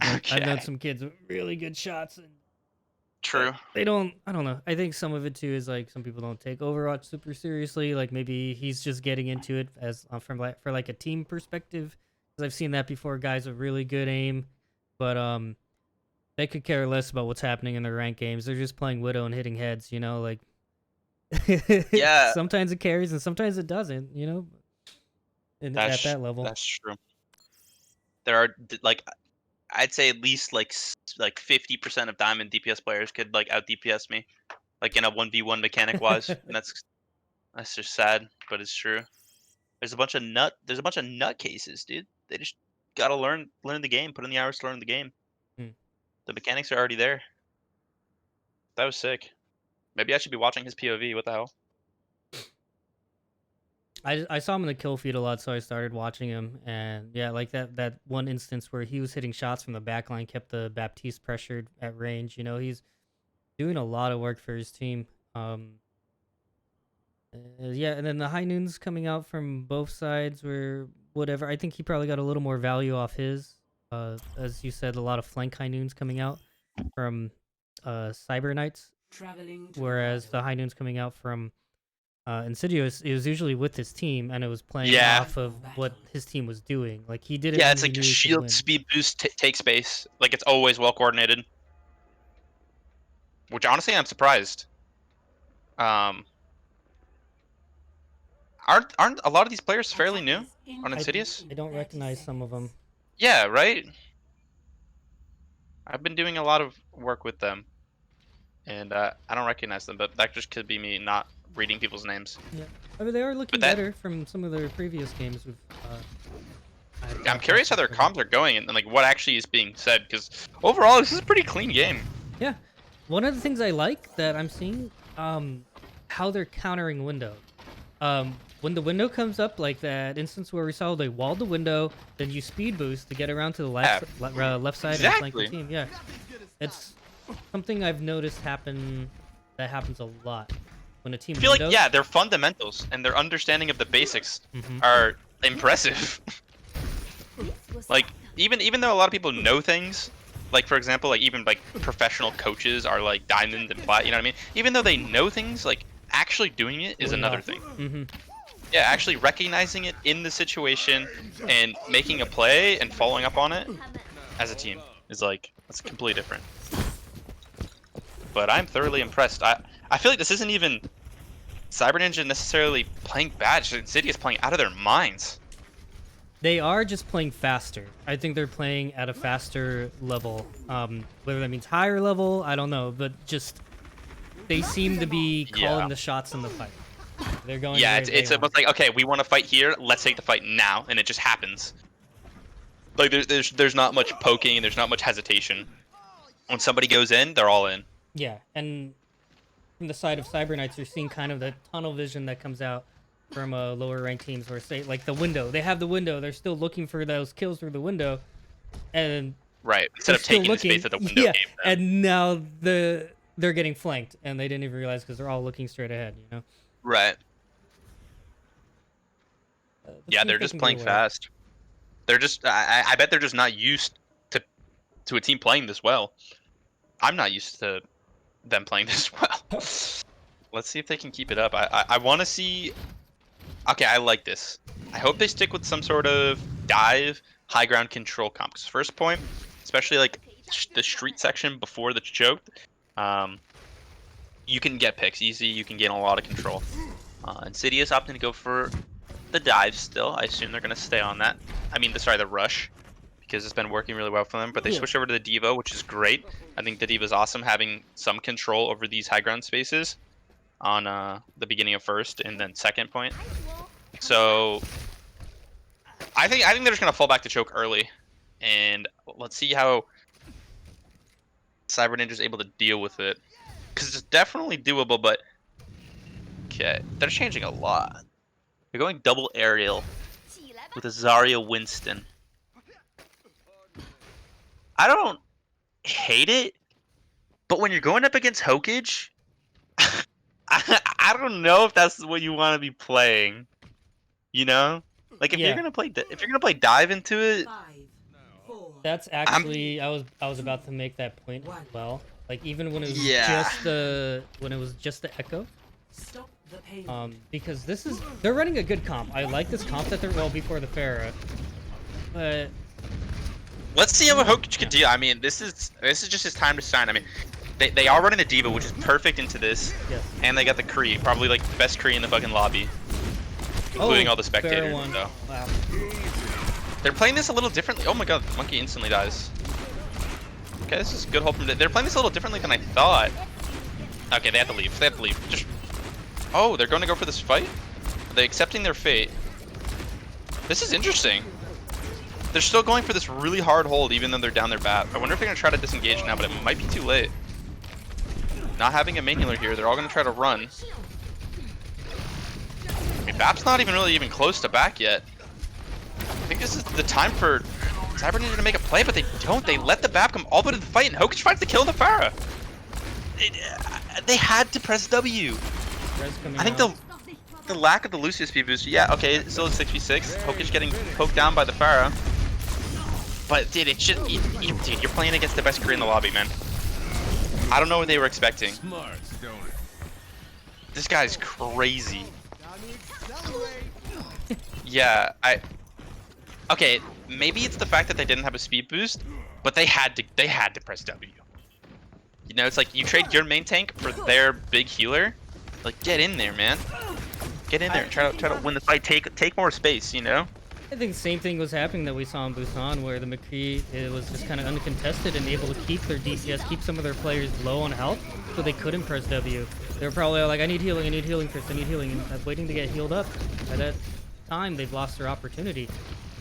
I've known Okay. some kids with really good shots, and True. they don't. I don't know. I think some of it too is like some people don't take Overwatch super seriously. Like maybe he's just getting into it as from like for like a team perspective. Because I've seen that before. Guys with really good aim, but they could care less about what's happening in their ranked games. They're just playing Widow and hitting heads. You know, like Yeah. sometimes it carries and sometimes it doesn't. You know, at that level. That's true. There are like I'd say at least like 50% of diamond DPS players could like out DPS me, like in a 1v1 mechanic wise. And that's just sad, but it's true. There's a bunch of nut cases, dude. They just gotta learn the game, put in the hours to learn the game. Hmm. The mechanics are already there. That was sick. Maybe I should be watching his POV. What the hell? I saw him in the kill feed a lot, so I started watching him, and yeah, like that one instance where he was hitting shots from the backline kept the Baptiste pressured at range. You know, he's doing a lot of work for his team. Yeah, and then the high noons coming out from both sides were whatever. I think he probably got a little more value off his. As you said, a lot of flank high noons coming out from Cyber Knights, Traveling to whereas battle. the high noons coming out from Insidious, it was usually with his team, and it was playing Yeah. off of what his team was doing. Like he did it. Yeah, when it's he like knew a he could shield win. speed boost take space. Like it's always well coordinated. Which honestly, I'm surprised. Aren't a lot of these players fairly new on Insidious? I don't recognize some of them. Yeah, right. I've been doing a lot of work with them, and I don't recognize them. But that just could be me not reading people's names. Yeah, I mean they are looking that- better from some of their previous games. With, I'm curious how their comms are going and like what actually is being said because overall this is a pretty clean game. Yeah, one of the things I like that I'm seeing, how they're countering window. When the window comes up, like that instance where we saw they walled the window, then you speed boost to get around to the left side and flank the Exactly. team. Yeah, it's something I've noticed that happens a lot when a team. I feel like windows- their fundamentals and their understanding of the basics Mhm. are impressive. Like even though a lot of people know things, like for example, like even like professional coaches are like diamond and plat, you know what I mean? Even though they know things, like actually doing it is another thing. Mm-hmm. Yeah, actually recognizing it in the situation and making a play and following up on it as a team is like, that's completely different. But I'm thoroughly impressed. I feel like this isn't even Cyber Ninja necessarily playing bad. Just Insidious playing out of their minds. They are just playing faster. I think they're playing at a faster level. Whether that means higher level, I don't know. But just they seem to be calling the shots in the fight. They're going. Yeah, where it's they almost like, okay, we want to fight here. Let's take the fight now, and it just happens. Like there's not much poking and there's not much hesitation. When somebody goes in, they're all in. Yeah, and from the side of Cyber Knights, you're seeing kind of the tunnel vision that comes out from lower ranked teams, where say like the window. They have the window. They're still looking for those kills through the window, and right instead of taking the space that the window gave them. And now they're getting flanked, and they didn't even realize because they're all looking straight ahead. You know. Right. Yeah, they're just playing fast. They're just. I bet they're just not used to a team playing this well. I'm not used to them playing this well. Let's see if they can keep it up. I want to see. Okay, I like this. I hope they stick with some sort of dive, high ground control comp. 'Cause first point, especially like the street section before the choke, you can get picks easy. You can gain a lot of control. Insidious opting to go for the dive still. I assume they're gonna stay on that. I mean, the rush, because it's been working really well for them. But they switched over to the Diva, which is great. I think the Diva is awesome, having some control over these high ground spaces on the beginning of first and then second point. So I think they're just gonna fall back to choke early, and let's see how Cyber Ninja is able to deal with it, because it's definitely doable. But okay, they're changing a lot. They're going double aerial with a Zarya Winston. I don't hate it, but when you're going up against Hokage, I don't know if that's what you want to be playing. You know, like if you're gonna play dive into it. 5, 4, That's actually I was about to make that point as well. Like even when it was just the Echo. stop the pain. Because they're running a good comp. I like this comp that they're before the Pharah. But Let's see how Hokage can deal. I mean, this is just his time to shine. I mean, they are running a Diva, which is perfect into this, and they got the Kree, probably like the best Kree in the fucking lobby, including all the spectators. So. Wow. They're playing this a little differently. Oh my god, Monkey instantly dies. Okay, this is good hold from. They're playing this a little differently than I thought. Okay, they have to leave. They have to leave. Just. Oh, they're going to go for this fight? Are they accepting their fate? This is interesting. They're still going for this really hard hold, even though they're down their bat. I wonder if they're going to try to disengage now, but it might be too late. Not having a main healer here, they're all going to try to run. I mean, BAP's not even close to back yet. I think this is the time for Cyber Ninja to make a play, but they don't. They let the BAP come all the way to the fight, and Hokage finds the kill on the Pharah. They had to press W. I think the lack of the Lucio speed boost. Yeah, okay, it's still a 6v6. Hokage getting poked down by the Pharah. But dude, it's just dude, you're playing against the best Kree in the lobby, man. I don't know what they were expecting. This guy's crazy. Yeah, okay, maybe it's the fact that they didn't have a speed boost, but they had to press W. You know, it's like you trade your main tank for their big healer. Like, get in there, man. Get in there and try to win the fight. Take more space, you know. I think the same thing was happening that we saw in Busan, where the McCree was just kind of uncontested and able to keep their DPS, keep some of their players low on health, so they couldn't press W. They were probably like, I need healing first, I need healing, and waiting to get healed up. By that time, they've lost their opportunity.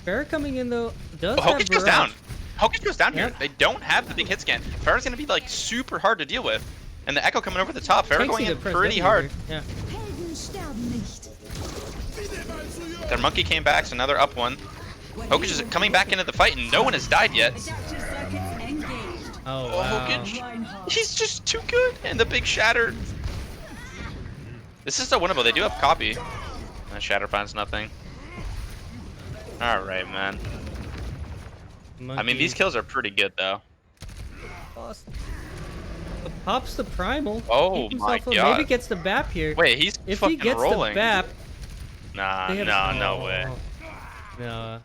Pharah coming in, though, does have Hokage goes down. Hokage goes down here. Yep. They don't have the big hit scan. Pharah's going to be, like, super hard to deal with. And the Echo coming over the top. Pharah going in pretty hard. Yeah. Their monkey came back, so now they're up one. Hokage is coming back into the fight, and no one has died yet. Oh, wow. Hokage, he's just too good. And the big Shatter. This is still winnable. They do have copy. And Shatter finds nothing. Alright, man. I mean, these kills are pretty good, though. Pops the primal. Oh keep my himself up, God. Maybe gets the BAP here. Wait, he's If he fucking gets rolling. the BAP, Nah, they have, no way. No.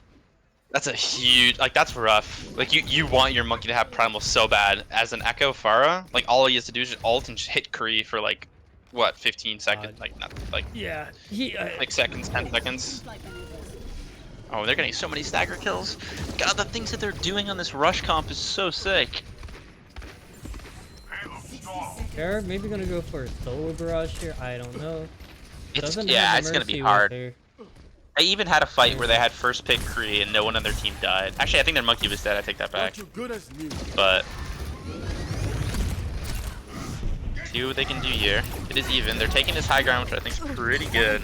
That's a huge, like, that's rough. Like, you want your monkey to have primal so bad. As an Echo Pharah, like, all he has to do is just ult and just hit Kree for, like, what, 15 seconds? Like, not, like, Yeah. like seconds, 10 seconds. Oh, they're getting so many stagger kills. God, the things that they're doing on this rush comp is so sick. They're maybe gonna go for a solo barrage here. I don't know. Doesn't Yeah, have it's the gonna be Mercy hard. with her. I even had a fight where they had first pick Kree and no one on their team died. Actually, I think their monkey was dead. I take that back. But see what they can do here. It is even. They're taking this high ground, which I think is pretty good.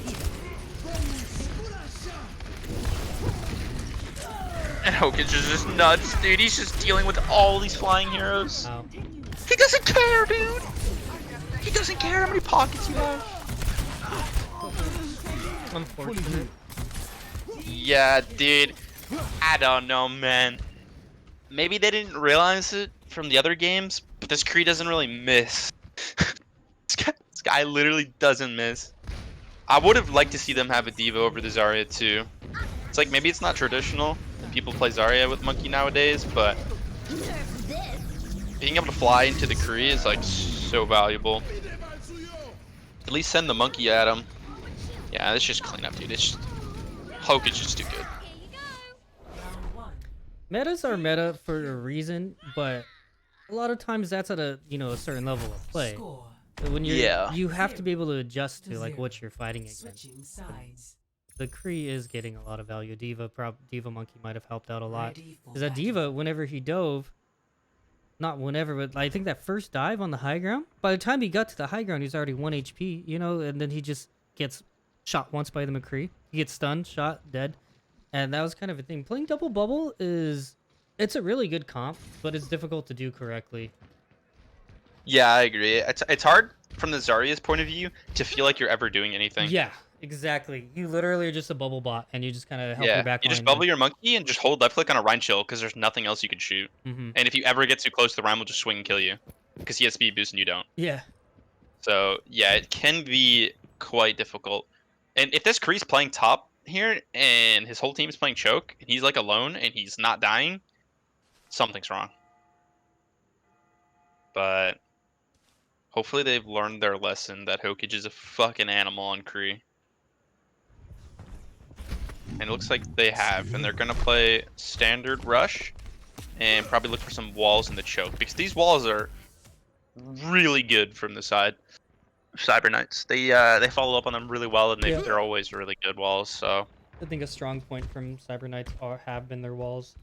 And Hokage is just nuts, dude. He's just dealing with all these flying heroes. Wow. He doesn't care, dude. He doesn't care how many pockets you have. Unfortunate. Yeah, dude. I don't know, man. Maybe they didn't realize it from the other games, but this Kree doesn't really miss. This guy literally doesn't miss. I would have liked to see them have a Diva over the Zarya too. It's like, maybe it's not traditional. People play Zarya with Monkey nowadays, but being able to fly into the Kree is like so valuable. At least send the Monkey at him. Yeah, it's just clean up, dude. It's just... Hokage is too good. Metas are meta for a reason, but a lot of times that's at a a certain level of play. Score. When you're, Yeah. you have to be able to adjust to like what you're fighting against. Switching sides. The Kree is getting a lot of value. Diva Monkey might have helped out a lot. Ready for Because that Diva, whenever he dove, not whenever, but I think that first dive on the high ground, by the time he got to the high ground, he's already 1 HP, and then he just gets shot once by the McCree. He gets stunned, shot, dead. And that was kind of a thing. Playing double bubble it's a really good comp, but it's difficult to do correctly. Yeah, I agree. It's hard from the Zarya's point of view to feel like you're ever doing anything. Yeah, exactly. You literally are just a bubble bot, and you just kind of help your back you just bubble your monkey and just hold left click on a Rhine chill because there's nothing else you can shoot. Mm-hmm. And if you ever get too close, the Rhine will just swing and kill you because he has speed boost and you don't. Yeah. So yeah, it can be quite difficult. And if this Kree's playing top here and his whole team is playing choke and he's like alone and he's not dying, something's wrong. But hopefully they've learned their lesson that Hokage is a fucking animal on Kree. And it looks like they have, and they're gonna play standard rush and probably look for some walls in the choke because these walls are really good from the side of Cyber Knights. They follow up on them really well, and they're always really good walls. So I think a strong point from Cyber Knights have been their walls.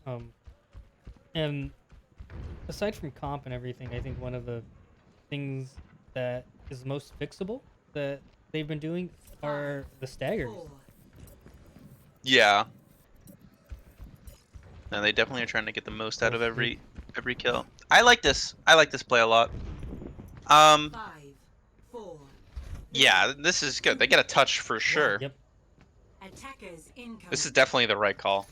And aside from comp and everything, I think one of the things that is most fixable that they've been doing are the staggers. yeah, and they definitely are trying to get the most out of every kill. I like this. I like this play a lot. 5, 4. Yeah, this is good. They get a touch for sure. Yep. Attackers incoming. This is definitely the right call.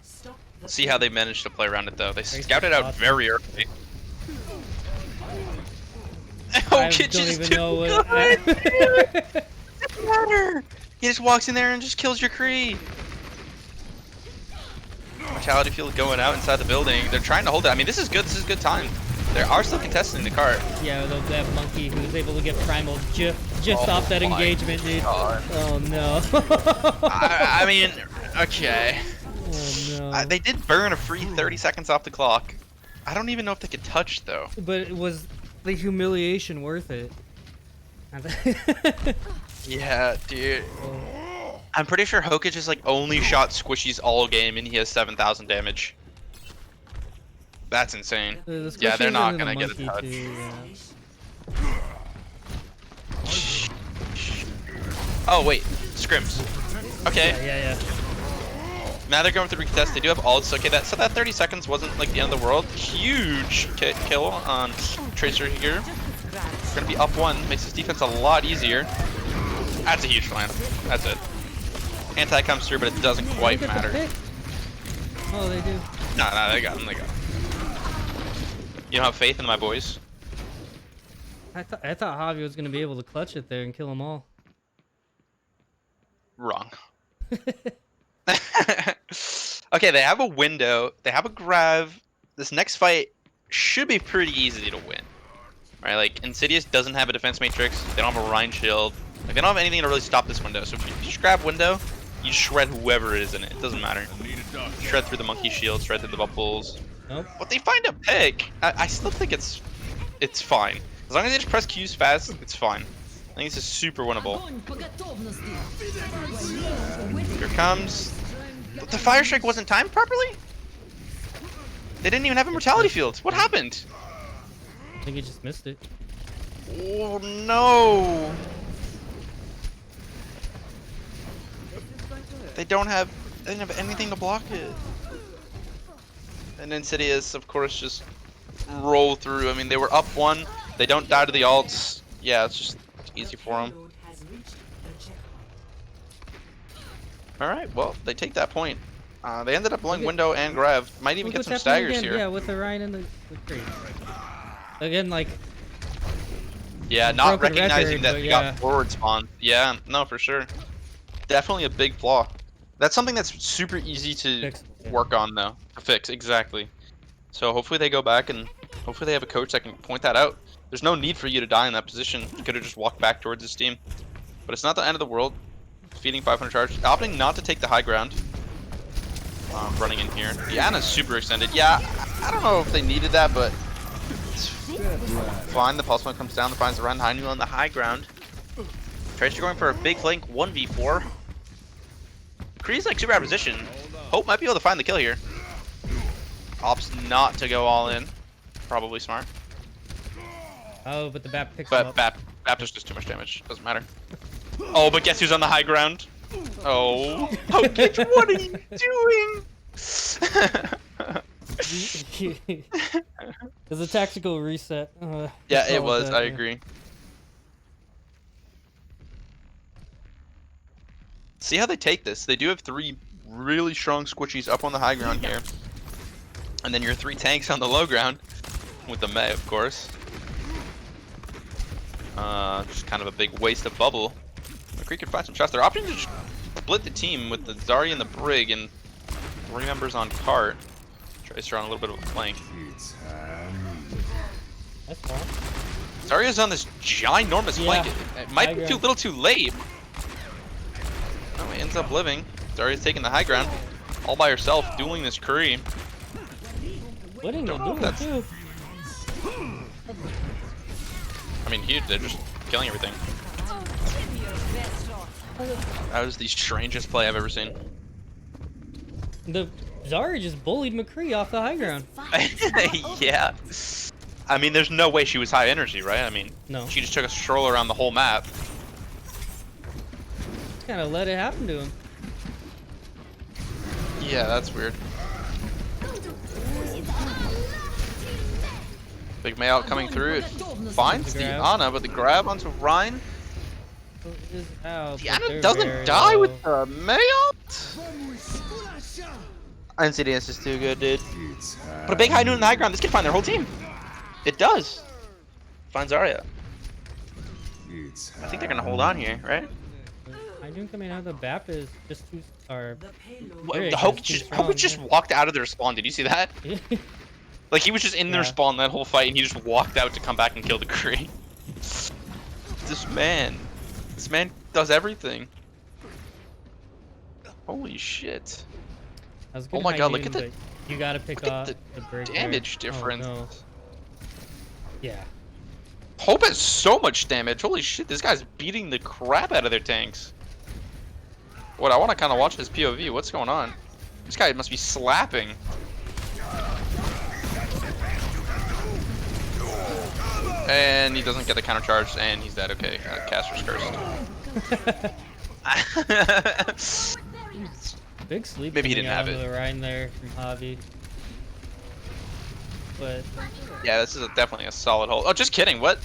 Stop the Let's see how they managed to play around it though. They Very scouted out awesome. very early. I Hokage don't is even too know good. what. Matter. He just walks in there and just kills your Kree. Mortality field going out inside the building. They're trying to hold it. I mean, this is good. This is good time. They are still contesting the cart. Yeah, that monkey who was able to get primal just Oh off that my engagement, dude. God. Oh no. I mean, okay. Oh no. They did burn a free 30 seconds off the clock. I don't even know if they could touch though. But it was the humiliation worth it? Yeah, dude. I'm pretty sure Hokage has like only shot squishies all game and he has 7,000 damage. That's insane. The Yeah, they're squishies not and the gonna get a monkey touch. too, yeah. Oh wait, scrims. Okay, Yeah. now they're going through recontest. They do have ults. Okay, that 30 seconds wasn't like the end of the world. Huge kill on Tracer here. Gonna be up 1, makes his defense a lot easier. That's a huge plan. That's it. Anti comes through, but it doesn't quite Look at the matter. pick. Oh, they do. No, they got him. They got him. You don't have faith in my boys? I thought Javi was gonna be able to clutch it there and kill them all. Wrong. Okay, they have a window. They have a grab. This next fight should be pretty easy to win. Right? Like, Insidious doesn't have a defense matrix. They don't have a Rhine shield. Like, they don't have anything to really stop this window. So if you just grab window, you shred whoever is in it. It doesn't matter. Shred through the monkey shield, shred through the bubbles. Nope. But they find a pick. I still think it's fine. As long as they just press Qs fast, it's fine. I think this is super winnable. Here comes. The fire strike wasn't timed properly? They didn't even have a mortality field. What happened? I think he just missed it. Oh no! They didn't have anything to block it. And Insidious, of course, just roll through. I mean, they were up 1. They don't die to the ults. Yeah, it's just easy for them. Payload has reached the checkpoint. Alright, well, they take that point. They ended up blowing window and grab. Might even Look get what's some happening staggers again. here. Yeah, with the Ryan and the crate. Again, like. Yeah, not broken recognizing record, that but they yeah. got forward spawn. Yeah, no, for sure. Definitely a big flaw. That's something that's super easy to Fix, yeah. work on, though. To fix, exactly. So hopefully they go back and hopefully they have a coach that can point that out. There's no need for you to die in that position. You could have just walked back towards his team. But it's not the end of the world. Feeding 500 charge. Opting not to take the high ground. Running in here. The Ana's super extended. Yeah, I don't know if they needed that, but it's fine. The pulse one comes down, finds the run high on the high ground. Tracer going for a big flank 1v4. Kree's like super out of position. Hope might be able to find the kill here. Opts not to go all in. Probably smart. Oh, but the BAP picks him But up. BAP just does too much damage. Doesn't matter. Oh, but guess who's on the high ground? Oh. Oh, Gitch, what are you doing? It's a tactical reset. Yeah, let's it call was. that, I yeah. agree. See how they take this. They do have 3 really strong squishies up on the high ground here. And then your 3 tanks on the low ground. With the Mei, of course. Just kind of a big waste of bubble. McCree could find some shots. They're opting to just split the team with the Zarya and the Brig and 3 members on cart. Tracer on a little bit of a flank. That's fine. Zarya's on this ginormous Yeah, flank. It might high be too ground. little too late. Oh, he ends up living. Zarya's taking the high ground. All by herself, dueling this Kree. Winning the Don't know duel, if too. I mean, huge. They're just killing everything. That was the strangest play I've ever seen. The Zarya just bullied McCree off the high ground. Yeah. I mean, there's no way she was high energy, right? I mean, No. she just took a stroll around the whole map. Just kind of let it happen to him. Yeah, that's weird. Big Mei out coming through. It finds the grab. Ana, but the grab onto Rhine. Is out, The but Ana they're doesn't very die low. with the Mei out? Insidious is too good, dude. Put a big high noon in the high ground. This could find their whole team. It does. Finds Zarya. I think they're gonna hold on here, right? I think coming out of the BAP is just too. Or The payload Brig The is Hoke too just, strong, Hoke just yeah. walked out of their spawn. Did you see that? Like, he was just in their Yeah. spawn that whole fight, and he just walked out to come back and kill the Kree. This man does everything. Holy shit. I was Oh gonna my high god, look noon, at the- but you gotta pick look at off the the Brig there. damage Oh, difference. no. Yeah. Hope has so much damage. Holy shit, this guy's beating the crap out of their tanks. What, I want to kind of watch his POV. What's going on? This guy must be slapping. And he doesn't get the counter charge, and he's dead. Okay, Caster's cursed. Big sleep. Maybe he coming didn't out have onto it. The Rhine there from Javi. But Yeah, this is definitely a solid hold. Oh, just kidding. What?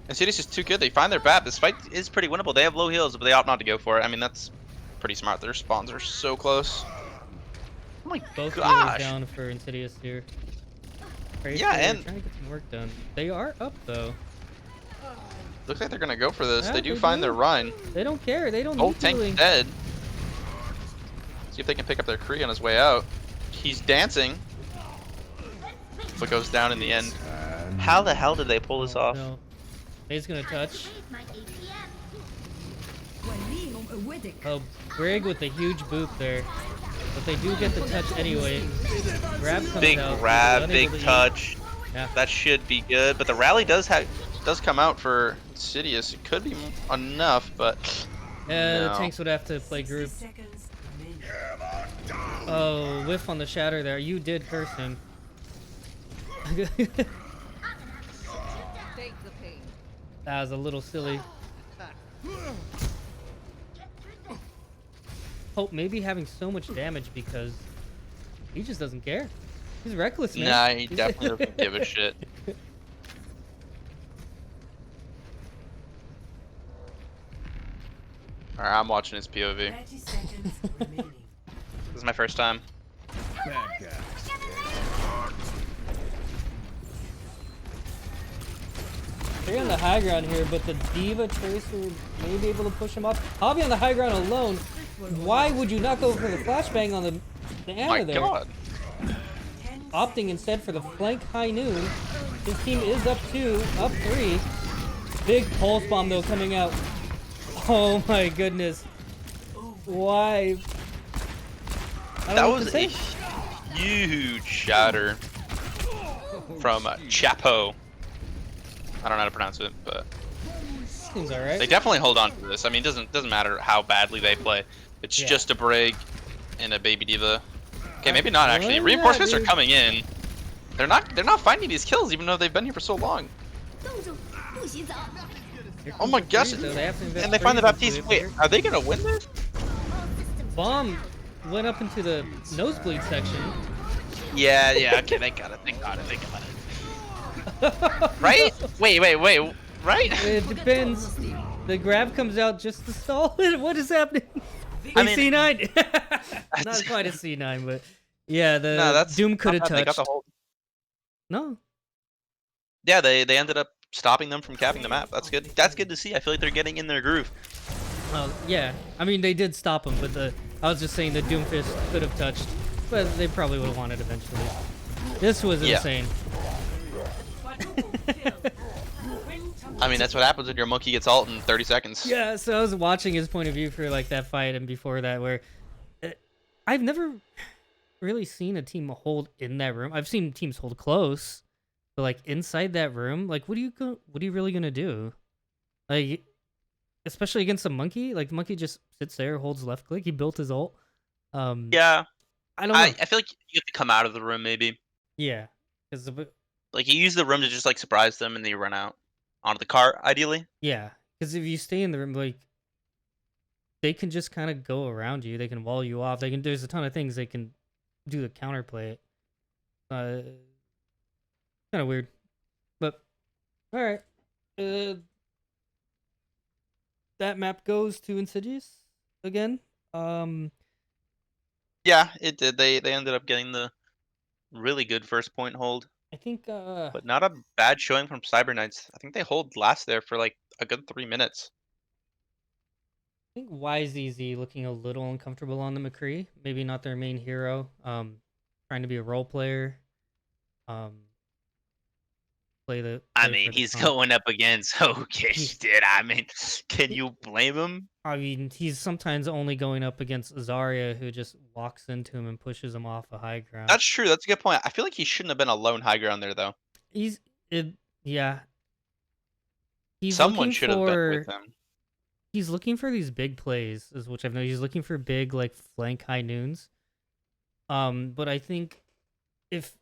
Insidious is too good. They find their BAP. This fight is pretty winnable. They have low heals, but they opt not to go for it. I mean, that's pretty smart. Their spawns are so close. Oh my both gosh. gosh. Down for Insidious here. Tracer Yeah, and- trying to get some work done. They are up though. Looks like they're gonna go for this. Yeah, They do they find do. their run. They don't care. They don't Oh, need Tank's healing. dead. See if they can pick up their Kree on his way out. He's dancing, but goes down in the end. How the hell did they pull this off? No. He's gonna touch. Oh, Brig with the huge boop there. But they do get the touch anyway. Grab comes Big out. grab, Unable big to eat. touch. Yeah. That should be good. But the rally does come out for Insidious. It could be enough, but Yeah, no. the tanks would have to play 60 group. seconds remaining. Oh, whiff on the shatter there. You did curse him. That was a little silly. Hope maybe having so much damage because he just doesn't care. He's reckless, man. Nah, he definitely doesn't give a shit. Alright, I'm watching his POV. 30 seconds remaining. This is my first time. Bad guy. They're on the high ground here, but the Diva Tracer may be able to push him up. Javi on the high ground alone. Why would you not go for the flashbang on the My Anna there? god. 10 Opting instead for the flank high noon. His team is up 2, up 3. Big pulse bomb though coming out. Oh my goodness. Why? I don't That know what was to a say. huge shatter from Chapo. I don't know how to pronounce it, but Seems they alright. definitely hold on to this. I mean, it doesn't matter how badly they play. It's Yeah. just a Brig and a Baby Diva. Okay, maybe not Well, actually. yeah, Reinforcements are dude. coming in. They're not finding these kills even though they've been here for so long. Oh my gosh! So they have to invest And they find the freeze into Baptiste. it Wait, here. are they gonna win this? Bomb went up into the nosebleed section. Yeah, yeah. Okay, they got it. They got it. They got it. Right? Wait. Right? It depends. The grab comes out just to stall it. What is happening? I Hey, mean- C9. Not quite a C9, but yeah, the No, that's Doom could have not bad. They got touched. the whole. No, Yeah, they ended up stopping them from capping the map. That's good. That's good to see. I feel like they're getting in their groove. well, yeah. I mean, they did stop him, but I was just saying the Doomfist could have touched, but they probably would have won it eventually. This was Yeah. insane. quadruple kill. Win to I mean, that's what happens when your monkey gets ult in 30 seconds. Yeah, so I was watching his point of view for like that fight and before that, where I've never really seen a team hold in that room. I've seen teams hold close, but like inside that room, like what are you really gonna do? Like, especially against a monkey, like the monkey just sits there, holds left click. He built his ult. Yeah. I don't know. I feel like you have to come out of the room maybe. Yeah, because Like you use the room to just like surprise them and then you run out onto the cart ideally. yeah, because if you stay in the room, like they can just kind of go around you. They can wall you off. They can. There's a ton of things they can do to counterplay it. Kind of weird, but all right. That map goes to Insidious again. Yeah, it did. They ended up getting the really good first point hold, I think but not a bad showing from Cyber Knights. I think they hold last there for like a good 3 minutes. I think YZZ looking a little uncomfortable on the McCree. Maybe not their main hero. Trying to be a role player. I play mean, for the he's comp. going up against Hokish, dude. I mean, can you blame him? I mean, he's sometimes only going up against Zarya, who just walks into him and pushes him off a high ground. That's true. That's a good point. I feel like he shouldn't have been alone high ground there, though. Yeah. He's Someone looking should have been for with him. he's looking for these big plays, is which I've noticed. He's looking for big like flank high noons. But I think if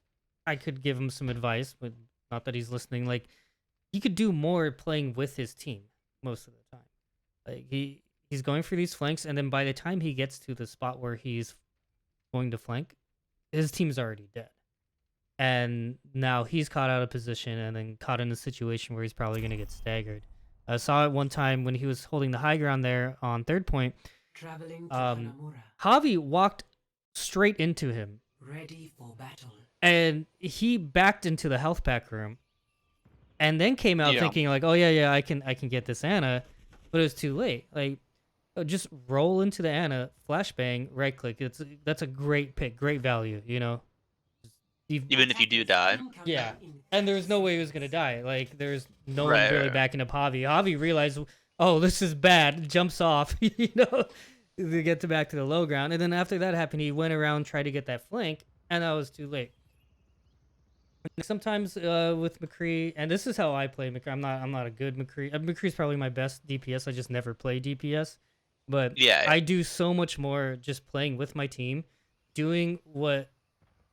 I could give him some advice, but not that he's listening, like he could do more playing with his team most of the time. Like he's going for these flanks, and then by the time he gets to the spot where he's going to flank, his team's already dead. And now he's caught out of position and then caught in a situation where he's probably going to get staggered. I saw it one time when he was holding the high ground there on third point. traveling to Um, Hanamura. Javi walked straight into him, Ready for battle. and he backed into the health pack room. and then came out Yeah. thinking like, oh yeah, I can get this Ana, but it was too late. Like, just roll into the Ana, flashbang, right click. That's a great pick, great value. You know. Even if you do die. Yeah, and there's no way he was gonna die. Like, there's no one Right, really right. backing up Javi. Javi realized, oh, this is bad, jumps off, you know, to get back to the low ground. And then after that happened, he went around, tried to get that flank, and that was too late. Sometimes with McCree, and this is how I play McCree. I'm not a good McCree. McCree's probably my best DPS. I just never play DPS, but Yeah. I do so much more just playing with my team, doing what,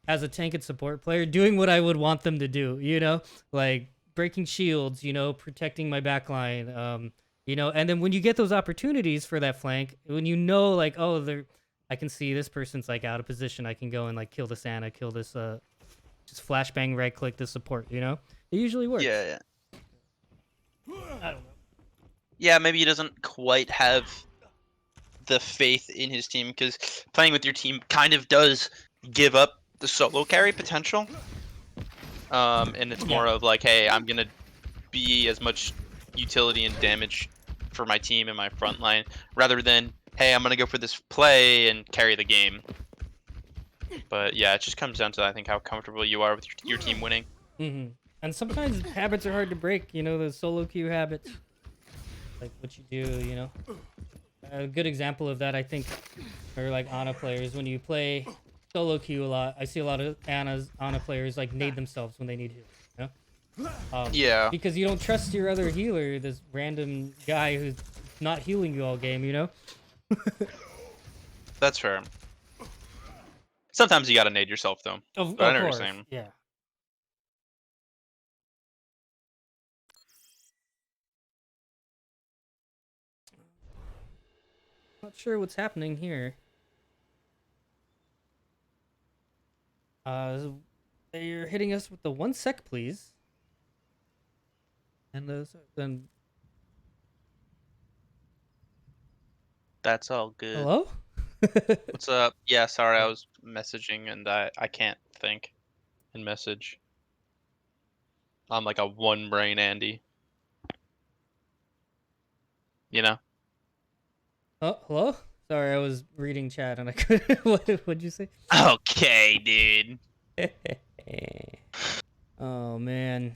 as a tank and support player, doing what I would want them to do, you know, like breaking shields, you know, protecting my backline, you know, and then when you get those opportunities for that flank, when you know, like, oh, I can see this person's like out of position, I can go and like kill this Ana, kill this, just flashbang, right click the support, you know, it usually works. Yeah. I don't know. Yeah, maybe he doesn't quite have the faith in his team because playing with your team kind of does give up the solo carry potential. And it's more of like, hey, I'm gonna be as much utility and damage for my team and my front line, rather than, hey, I'm gonna go for this play and carry the game. But yeah, it just comes down to, I think, how comfortable you are with your team winning. Mm-hmm. And sometimes habits are hard to break, you know, the solo queue habits, like what you do, you know. A good example of that, I think, are like Ana players. When you play solo queue a lot, I see a lot of Ana players like nade themselves when they need heal, you know? Yeah. Because you don't trust your other healer, this random guy who's not healing you all game, you know? That's fair. Sometimes you gotta nade yourself though. Of But I know what course, you're saying. yeah. Not sure what's happening here. You're hitting us with the 1 sec, please. And then That's all good. hello? What's up? Yeah, sorry, I was messaging and I can't think and message. I'm like a one brain Andy. You know? Oh, hello? Sorry, I was reading chat and I couldn't. What'd you say? Okay, dude. Oh man.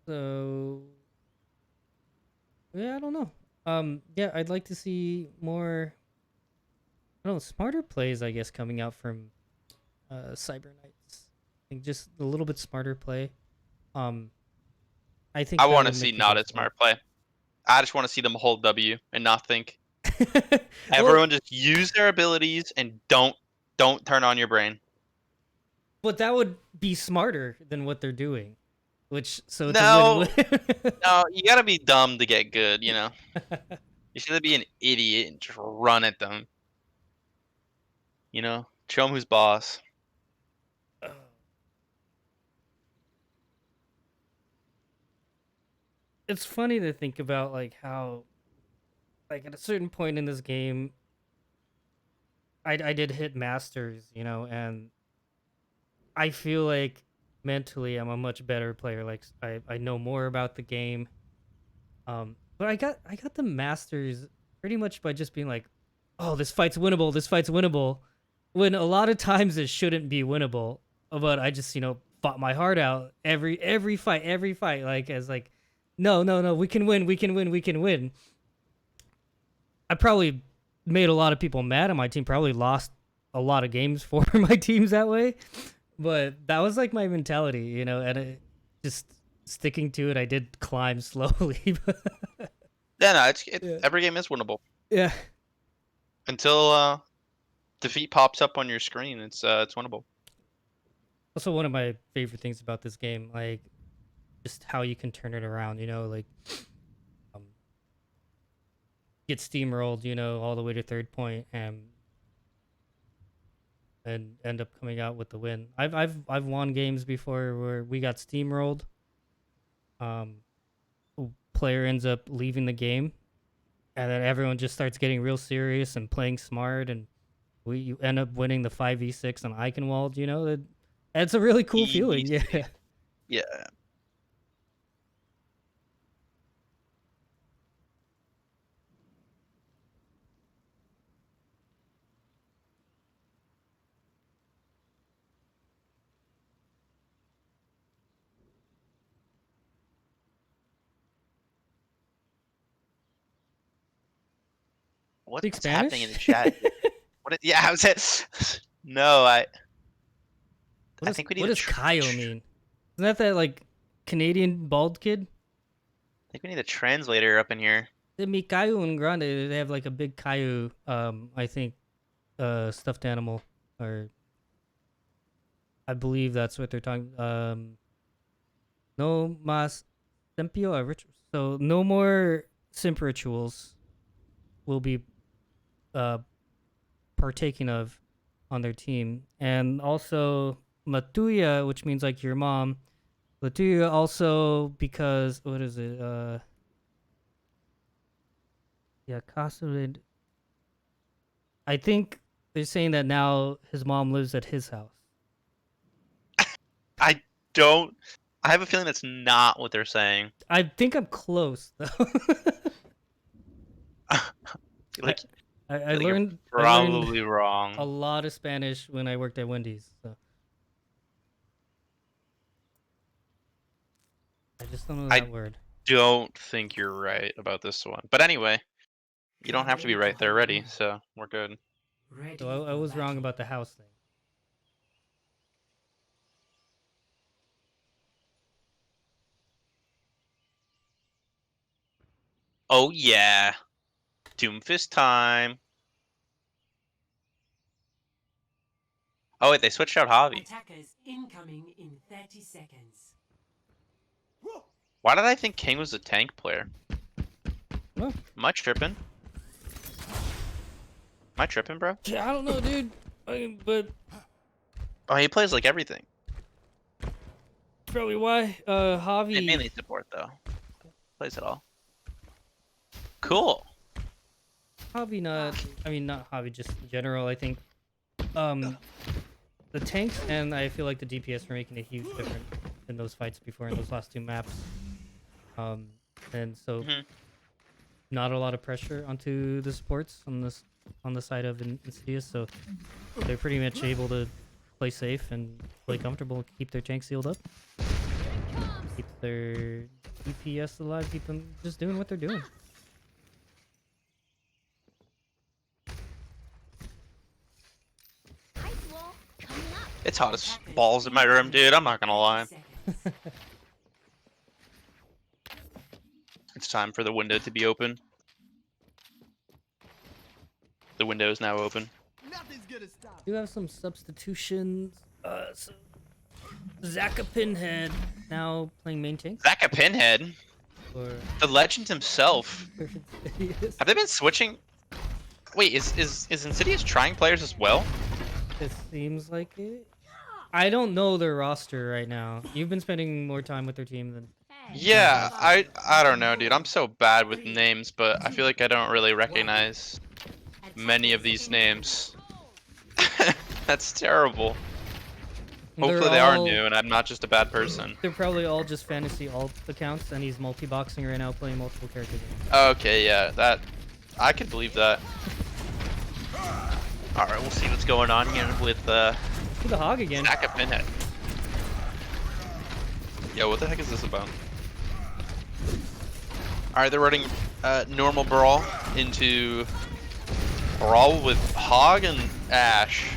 So yeah, I don't know. Yeah, I'd like to see more, I don't know, smarter plays, I guess, coming out from Cyber Knights. I think just a little bit smarter play. I think I that want to would see make the not a game smart play. I just want to see them hold W and not think. fun. Everyone just use their abilities and don't turn on your brain. But that would be smarter than what they're doing. Which, so it's No, a win-win. no, you gotta be dumb to get good. You know, you should be an idiot and just run at them. You know, show them who's boss. It's funny to think about like how, like, at a certain point in this game, I did hit masters, you know, and I feel like mentally I'm a much better player. Like, I know more about the game. But I got the masters pretty much by just being like, oh, this fight's winnable, this fight's winnable, when a lot of times it shouldn't be winnable. But I just, you know, fought my heart out every fight, like, as like, no, we can win, we can win, we can win. I probably made a lot of people mad on my team, probably lost a lot of games for my teams that way. But that was like my mentality, you know, and it, just sticking to it, I did climb slowly. Yeah, no, Yeah. every game is winnable Yeah. until defeat pops up on your screen. It's winnable. Also, one of my favorite things about this game, like, just how you can turn it around, you know, like, get steamrolled, you know, all the way to third point and end up coming out with the win. I've won games before where we got steamrolled. Player ends up leaving the game, and then everyone just starts getting real serious and playing smart, and you end up winning the 5v6 on Eichenwald. You know, it's a really cool feeling. Yeah. Yeah. what's Speak happening in the Spanish? chat? Yeah, I was it. No, I think we need What a does Kaio mean? Isn't that like Canadian bald kid? I think we need a translator up in here. The Mikayu and Grande, they have like a big Kaiju, I think, stuffed animal, or I believe that's what they're talking. No mas simpio or rituals. So no more simp rituals will be uh partaking of on their team, and also Latuya, which means like your mom. Latuya also because what is it? Yeah, Kasu. I think they're saying that now his mom lives at his house. I don't. I have a feeling that's not what they're saying. I think I'm close though. Like, I you're learned probably a wrong. lot of Spanish when I worked at Wendy's. So I just don't know I that word. don't think you're right about this one. But anyway, you don't have to be Traveling right to there already, home. so we're good. Ready So I for was wrong battle. about the house thing. Oh yeah, Doomfist time. Oh wait, they switched out Javi. Attackers incoming in 30 seconds. Why did I think King was a tank player? Well, Am I tripping? Am I tripping, bro? I don't know, dude. But Oh, he plays like everything. probably why. Javi. Mainly support though. Plays it all. Cool. Javi not. I mean, not Javi. Just in general. I think. The tanks and I feel like the DPS were making a huge difference in those fights before in those last two maps. And so Mhm. not a lot of pressure onto the supports on the side of Insidious, so they're pretty much able to play safe and play comfortable, keep their tanks sealed up, keep their DPS alive, keep them just doing what they're doing. It's hot as balls in my room, dude. I'm not gonna lie. It's time for the window to be open. The window is now open. Do have some substitutions. So Zaka Pinhead now playing main tank. Zaka Pinhead, Or the legend himself. Insidious. Have they been switching? Wait, is Insidious trying players as well? It seems like it. I don't know their roster right now. You've been spending more time with their team than. Yeah, I don't know, dude. I'm so bad with names, but I feel like I don't really recognize many of these names. That's terrible. Hopefully they are new and I'm not just a bad person. They're probably all just fantasy alt accounts, and he's multi-boxing right now, playing multiple characters. Okay, yeah, that I could believe that. All right, we'll see what's going on here with To the hog again. Zaka Pinhead. Yo, what the heck is this about? All right, they're running normal brawl into brawl with Hog and Ash.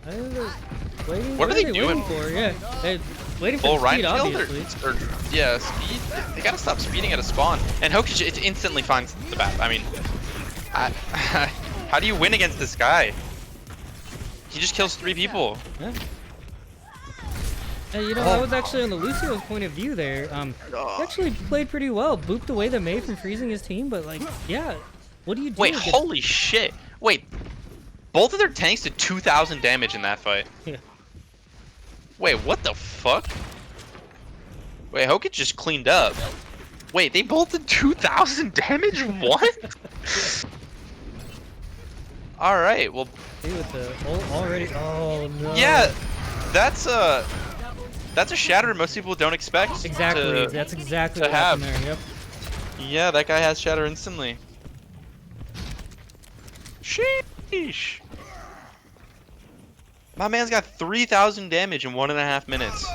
What are they doing? waiting for? Yeah, they're waiting for Well, speed, Ryan obviously. yeah, speed. They gotta stop speeding at a spawn. And Hokish, it instantly finds the map. I mean, how do you win against this guy? He just kills 3 people. Yeah. Hey, you know, I was actually on the Lucio's point of view there. He actually played pretty well. Booped away the Mei from freezing his team, but like, yeah. What do you do? Wait, against- holy shit! Wait, both of their tanks did 2,000 damage in that fight. Yeah. Wait, what the fuck? Wait, Hokish just cleaned up. Wait, they both did 2,000 damage? What? All right, well. See with the already. Oh no. Yeah, that's a shatter most people don't expect. Exactly. That's exactly to what happened there. Yep. Yeah, that guy has shatter instantly. Sheesh. My man's got 3,000 damage in 1.5 minutes.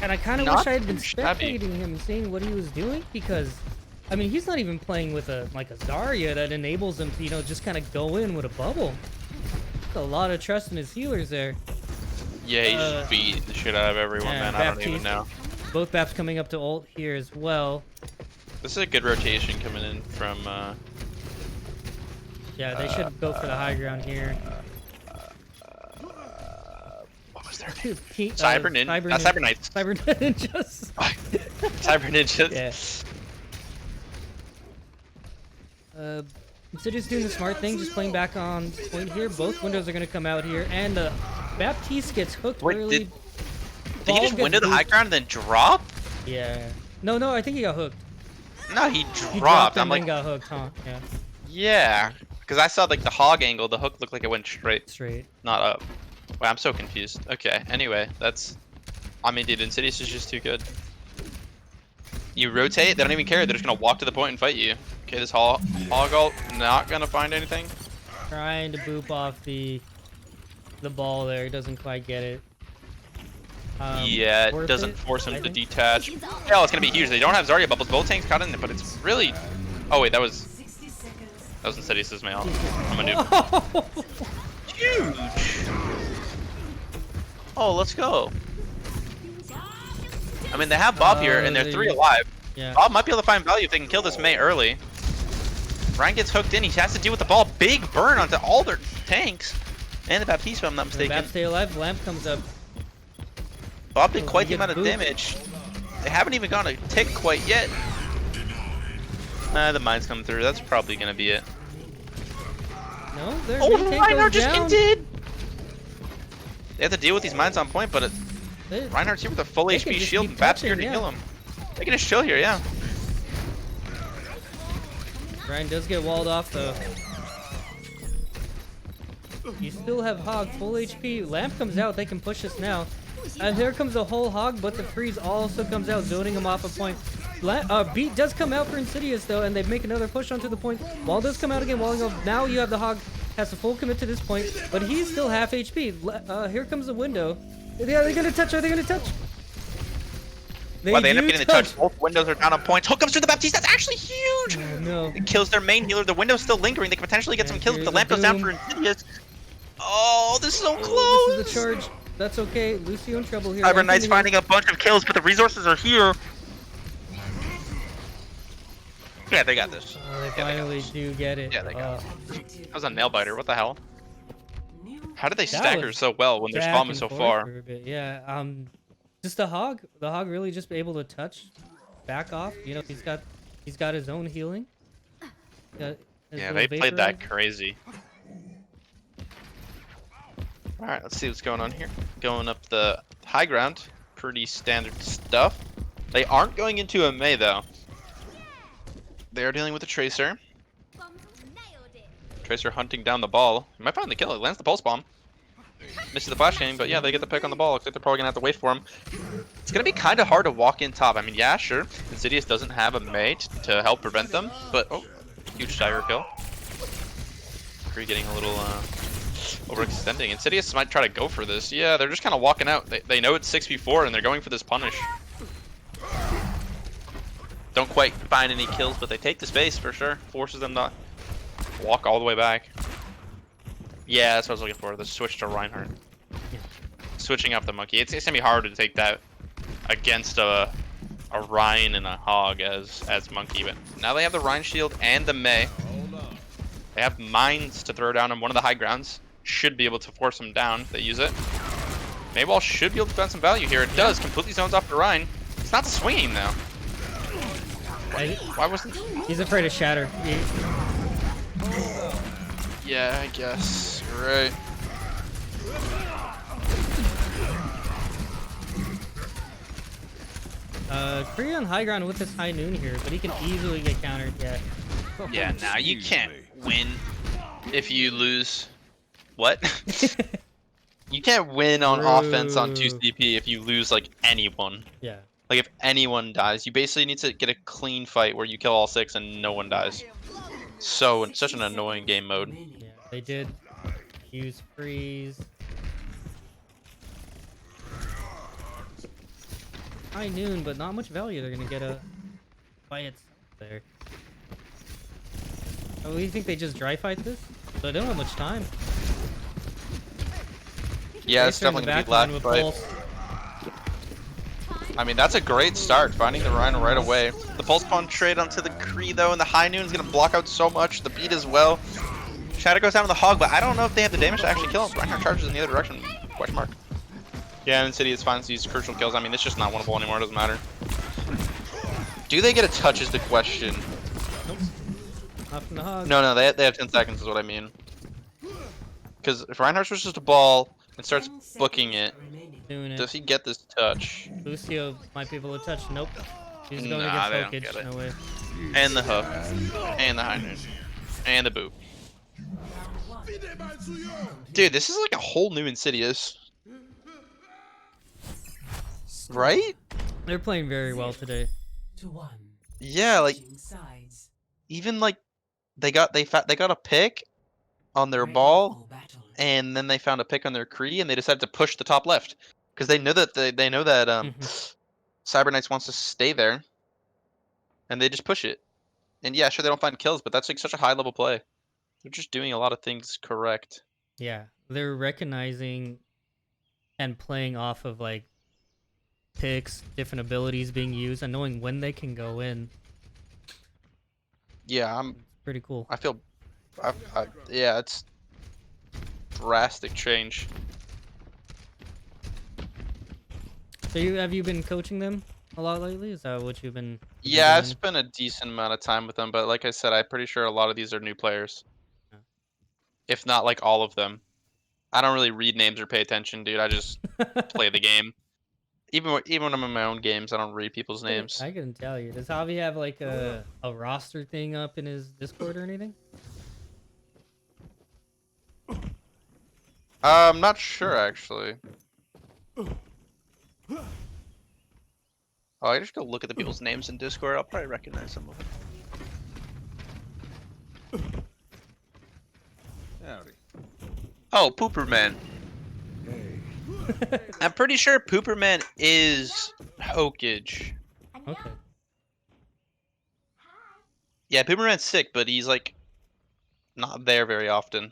And I kind of Not wish I had been too shabby. spectating him, seeing what he was doing, because I mean, he's not even playing with a Zarya that enables him to, you know, just kind of go in with a bubble. That's a lot of trust in his healers there. Yeah, he just beat the shit out of everyone, Yeah, man. I don't Baptiste. even know. Both Baps coming up to ult here as well. This is a good rotation coming in from. Yeah, they should go for the high ground here. What was their name? Cyber Cyber Knights. Cyber Ninjas. Cyber Ninjas. Yeah. Insidious doing the smart thing, just playing back on point here. Both windows are going to come out here, and Baptiste gets hooked Wait, early. did he Ball just gets window the high booped. ground and then drop? Yeah. No, I think he got hooked. No, he He dropped. and I'm like, then got hooked, huh? Yeah. yeah, because I saw like the hog angle. The hook looked like it went straight, Straight. not up. Wait, I'm so confused. Okay, anyway, that's. I mean, dude, Insidious is just too good. You rotate, they don't even care. They're just gonna walk to the point and fight you. Okay, this hog ult not gonna find anything. Trying to boop off the ball there. He doesn't quite get it. Yeah, it worth doesn't it, force him I to think. detach. Hell, it's gonna be huge. They don't have Zarya bubbles. Both tanks caught in it, but it's really. Oh wait, that was 60 seconds. Insidious's mail. I'm a noob. Huge. Oh, let's go. I mean, they have Bob here, and they're 3 alive. Yeah. Bob might be able to find value if they can kill this Mei early. Ryan gets hooked in. He has to deal with the ball. Big burn onto all their tanks. And the Baptiste, if I'm not mistaken. Bap stay alive. Lamp comes up. Bob did quite he the amount of gets booped. damage. They haven't even gone a tick quite yet. The mine's coming through. That's probably going to be it. No, their Oh, retake Reinhardt goes just down. ended! They have to deal with these mines on point, but They- Reinhardt's here with a full They can HP just shield, keep and Bab's here to touching, heal yeah. him. They can just chill here, yeah. Ryan does get walled off though. You still have Hog full HP. Lamp comes out. They can push this now. And here comes the whole Hog, but the freeze also comes out, zoning him off a point. Beat does come out for Insidious though, and they make another push onto the point. Wall does come out again. Walling off. Now you have the Hog has to full commit to this point, but he's still half HP. Here comes the window. Yeah, are they gonna touch? Are they gonna touch? Well, they end up do getting the touch. Both windows are down on points. Hook comes through the Baptiste. That's actually huge! Oh, no. It kills their main healer. The window's still lingering. They can potentially get some And kills, but here's the lamp the goes down for doom. Insidious. Oh, this is so close! Oh, this is a charge. That's okay. Lucio in trouble here. Cyber Lamp Knight's in the- finding a bunch of kills, but the resources are here. Yeah, they got this. Oh, they Yeah, they got finally this. do get it. Yeah, they got Active. That was a nail biter. What the hell? New How did they That stagger was so well when they're back spamming and so forth far? for a bit. Yeah, just the Hog really just able to touch, back off. You know, he's got his own healing. Got his Yeah, little they played that vaporizer. crazy. Alright, let's see what's going on here. Going up the high ground. Pretty standard stuff. They aren't going into a Mei, though. They are dealing with a Tracer. Tracer hunting down the ball. He might find the kill. He lands the pulse bomb. Misses the flash game, but yeah, they get the pick on the ball. Looks like they're probably going to have to wait for him. It's going to be kind of hard to walk in top. I mean, yeah, sure. Insidious doesn't have a Mei to help prevent them, but oh, huge Tiger kill. Free getting a little overextending. Insidious might try to go for this. Yeah, they're just kind of walking out. They know it's 6v4 and they're going for this punish. Don't quite find any kills, but they take the space for sure. Forces them to walk all the way back. Yeah, that's what I was looking for. The switch to Reinhardt. Switching up the monkey. It's gonna be hard to take that against a Ryan and a Hog as monkey. But now they have the Ryan shield and the Mei. They have mines to throw down on one of the high grounds. Should be able to force them down if they use it. Mayball should be able to find some value here. It does. Completely zones off the Ryan. It's not swinging though. Why wasn't? He's afraid of Shatter. Yeah, I guess. You're right. Kree on high ground with this high noon here, but he can easily get countered. Yeah. Yeah, nah, you can't win if you lose. What? You can't win on offense on 2 CP if you lose like anyone. Yeah. Like if anyone dies, you basically need to get a clean fight where you kill all 6 and no one dies. So such an annoying game mode. Yeah. They did use freeze. High noon, but not much value they're gonna get by itself there. Oh, you think they just dry fight this? They don't have much time. Yeah, it's Tracer in definitely the gonna be back last line with fight. Pulse. I mean, that's a great start, finding the Rhino right away. The Pulse Pawn trade onto the Kree, though, and the High Noon is going to block out so much. The beat as well. Shadow goes down to the Hog, but I don't know if they have the damage to actually kill him. Reinhardt charges in the other direction. Question mark. Yeah, Insidious finds these crucial kills. I mean, it's just not winnable anymore. It doesn't matter. Do they get a touch is the question. Not from the Hog. No, they have 10 seconds is what I mean. Because if Reinhardt switches to ball and starts 10 seconds booking it, remaining. Doing it. does he get this touch? Lucio might be able to touch. Nope. He's going Nah, they don't against get Hokage. it. No way. And the hook. And the High Noon. And the boop. Dude, this is like a whole new Insidious. Right? They're playing very well today. To 1. Yeah, like Switching sides. even like they got a pick on their Ready ball, for battle. and then they found a pick on their Kree, and they decided to push the top left because they know that they know that Cyber Knights wants to stay there, and they just push it. And yeah, sure they don't find kills, but that's like such a high level play. They're just doing a lot of things correct. Yeah, they're recognizing and playing off of like picks, different abilities being used, and knowing when they can go in. Yeah, Pretty cool. I feel, yeah, it's drastic change. So have you been coaching them a lot lately? Is that what you've been? Yeah, I doing? spent a decent amount of time with them, but like I said, I'm pretty sure a lot of these are new players. Yeah. If not like all of them. I don't really read names or pay attention, dude. I just play the game. Even when I'm in my own games, I don't read people's names. I couldn't tell you. Does Javi have like a roster thing up in his Discord or anything? I'm not sure actually. Oh, I just go look at the people's names in Discord. I'll probably recognize some of them. Howdy. Oh, Pooperman. I'm pretty sure Pooperman is Hokage. Okay. Yeah, Pooperman's sick, but he's like not there very often.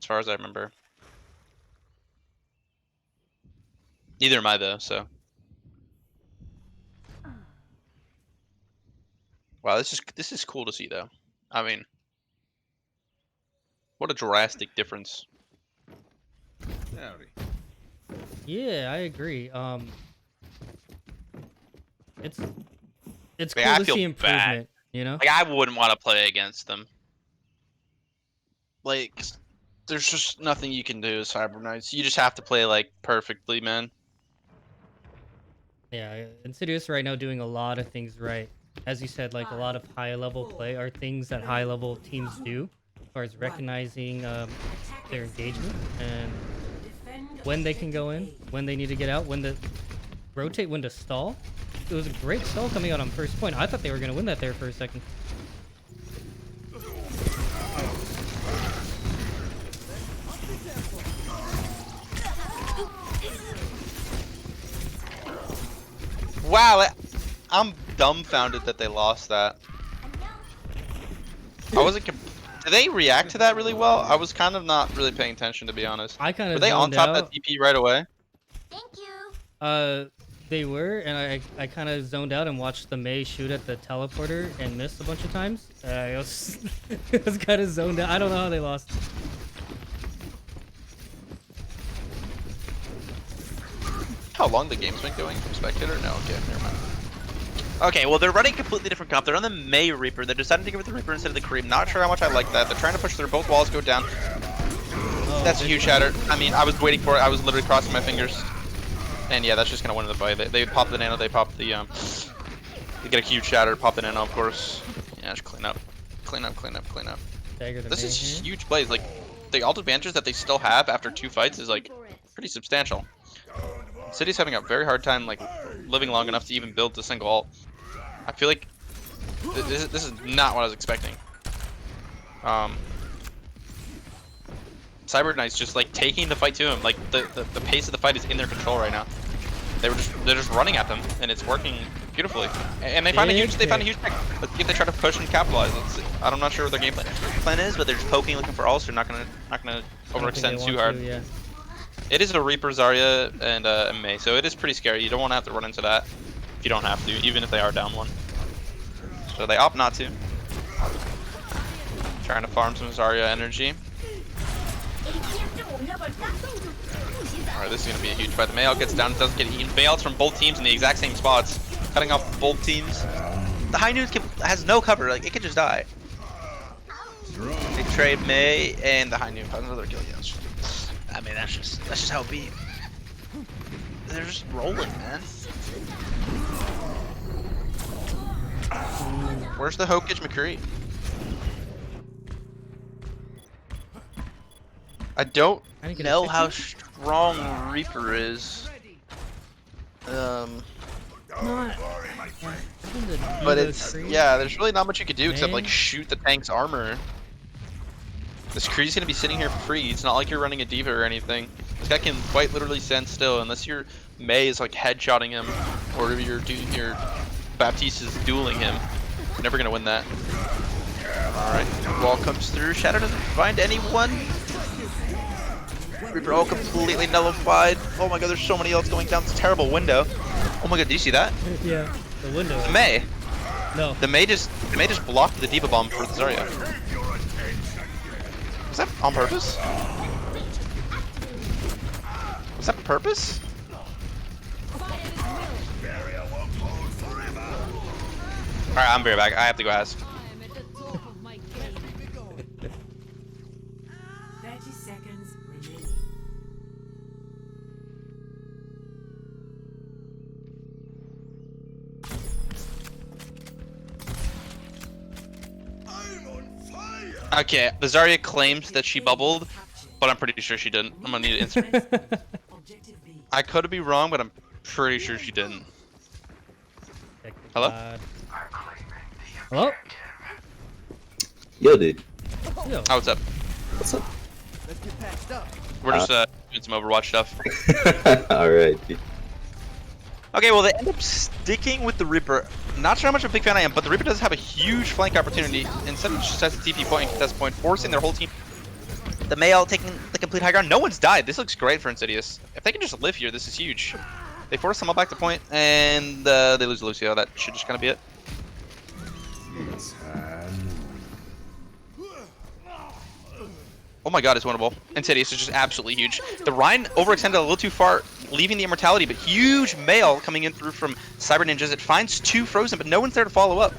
As far as I remember. Neither am I though, so. Wow, this is cool to see though. I mean, what a drastic difference. Howdy. Yeah, I agree. It's Like, cool I to feel see bad. improvement. You know. Like I wouldn't want to play against them. Like, there's just nothing you can do as Cyber Knights. You just have to play like perfectly, man. Yeah, Insidious right now doing a lot of things right. As you said, like a lot of high level play are things that high level teams do, as far as recognizing their engagement and when they can go in, when they need to get out, when to rotate, when to stall. It was a great stall coming out on first point. I thought they were going to win that there for a second. Wow, I'm dumbfounded that they lost that. I wasn't. Did they react to that really well? I was kind of not really paying attention, to be honest. I kind Were of they on zoned top out. of that TP right away? Thank you. They were, and I kind of zoned out and watched the Mei shoot at the teleporter and miss a bunch of times. I was, I was kind of zoned out. I don't know how they lost. How long the game's been going from Spectator? No, okay, never mind. Okay, well they're running completely different comp. They're on the Mei Reaper. They're deciding to go with the Reaper instead of the Cream. Not sure how much I like that. They're trying to push through. Both walls go down. Oh, That's a big huge one. shatter. I mean, I was waiting for it. I was literally crossing my fingers. And yeah, that's just gonna win the fight. They pop the nano. They pop the They get a huge shatter. Pop the nano, of course. Yeah, just clean up, clean up, clean up, clean up. Dagger the This Mei is here. huge plays. Like the ult advantages that they still have after 2 fights is like pretty substantial. City's having a very hard time like living long enough to even build a single ult. I feel like this is not what I was expecting. Cyber Knight's just like taking the fight to him. Like the pace of the fight is in their control right now. They're just running at them, and it's working good. beautifully. And they find a huge, Big they found a pick. huge pick. Let's see if they try to push and capitalize. Let's see. I'm not sure what their game plan is, but they're just poking, looking for ults. They're not gonna I don't think they overextend want too hard. to, yeah. It is a Reaper, Zarya, and a Mei, so it is pretty scary. You don't want to have to run into that if you don't have to, even if they are down one. So they opt not to. Trying to farm some Zarya energy. Alright, this is going to be a huge fight. The Mayal gets down, doesn't get eaten. Mayals from both teams in the exact same spots, cutting off both teams. The High Noon has no cover, like, it could just die. They trade Mei, and the High Noon finds another kill. Yeah, I mean, that's just how it be. They're just rolling, man. Where's the Hokage McCree? I don't know how strong Reaper is. But it's, yeah, there's really not much you could do except like shoot the tank's armor. This Kree's gonna be sitting here for free. It's not like you're running a diva or anything. This guy can quite literally stand still unless your Mei is like headshotting him or your Baptiste is dueling him. You're never gonna win that. Alright, wall comes through. Shadow doesn't find anyone. Reaper all completely nullified. Oh my god, there's so many ults going down. It's a terrible window. Oh my god, do you see that? Yeah, the window. The Mei. No. The Mei just blocked the Diva Bomb for the Zarya. Was that on purpose? Was that purpose? Alright, I'm very back. I have to go ask. 30 seconds remaining. Okay, the Zarya claims that she bubbled, but I'm pretty sure she didn't. I'm gonna need to answer. Objective B. I could be wrong, but I'm pretty sure she didn't. Hello? Hello? Yo, dude. Yo. Oh, what's up? What's up? We're just doing some Overwatch stuff. Alright, dude. Okay, well they end up sticking with the Reaper. Not sure how much of a big fan I am, but the Reaper does have a huge flank opportunity. Instead of just has a TP point and contest point, forcing their whole team. The Mayal taking the complete high ground. No one's died. This looks great for Insidious. If they can just live here, this is huge. They force them all back to point, and they lose Lucio. That should just kind of be it. Oh my god, it's winnable. Insidious is just absolutely huge. The Rhine overextended a little too far, leaving the immortality, but huge Mail coming in through from Cyber Ninjas. It finds two Frozen, but no one's there to follow up.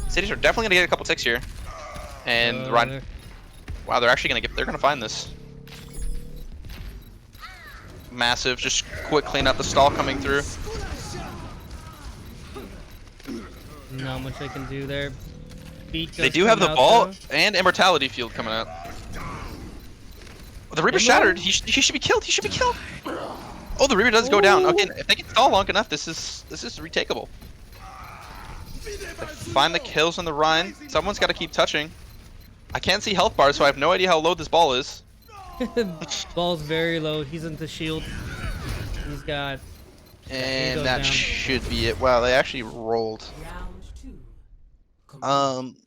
Insidious are definitely gonna get a couple ticks here. And the Rhine, wow, they're actually they're gonna find this. Massive, just quick clean up the stall coming through. Not much I can do there. They do have the ball and immortality field coming out. The Reaper shattered. He should be killed. He should be killed. Oh, the Reaper does go down. Okay, if they can stall long enough, this is retakeable. They find the kills on the Rhine. Someone's got to keep touching. I can't see health bars, so I have no idea how low this ball is. Ball's very low. He's into shield. He's got. And that down. should be it. Wow, they actually rolled. Round 2.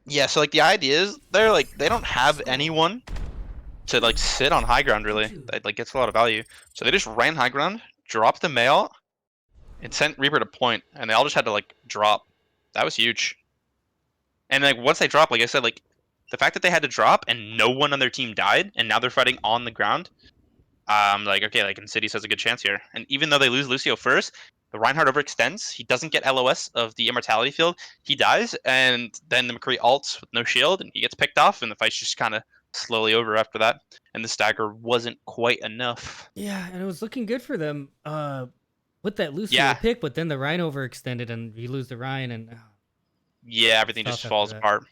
Yeah, so like the idea is they don't have anyone to like sit on high ground really. That like gets a lot of value. So they just ran high ground, dropped the Mail, and sent Reaper to point, and they all just had to like drop. That was huge. And like once they dropped, like I said, like the fact that they had to drop and no one on their team died, and now they're fighting on the ground. Like okay, like Insidious has a good chance here. And even though they lose Lucio first, the Reinhardt overextends. He doesn't get LOS of the immortality field. He dies, and then the McCree ults with no shield, and he gets picked off, and the fight's just kind of slowly over after that. And the stagger wasn't quite enough. Yeah, and it was looking good for them with that Lucio pick, but then the Rhine overextended, and you lose the Rhine, and Yeah, everything just falls apart.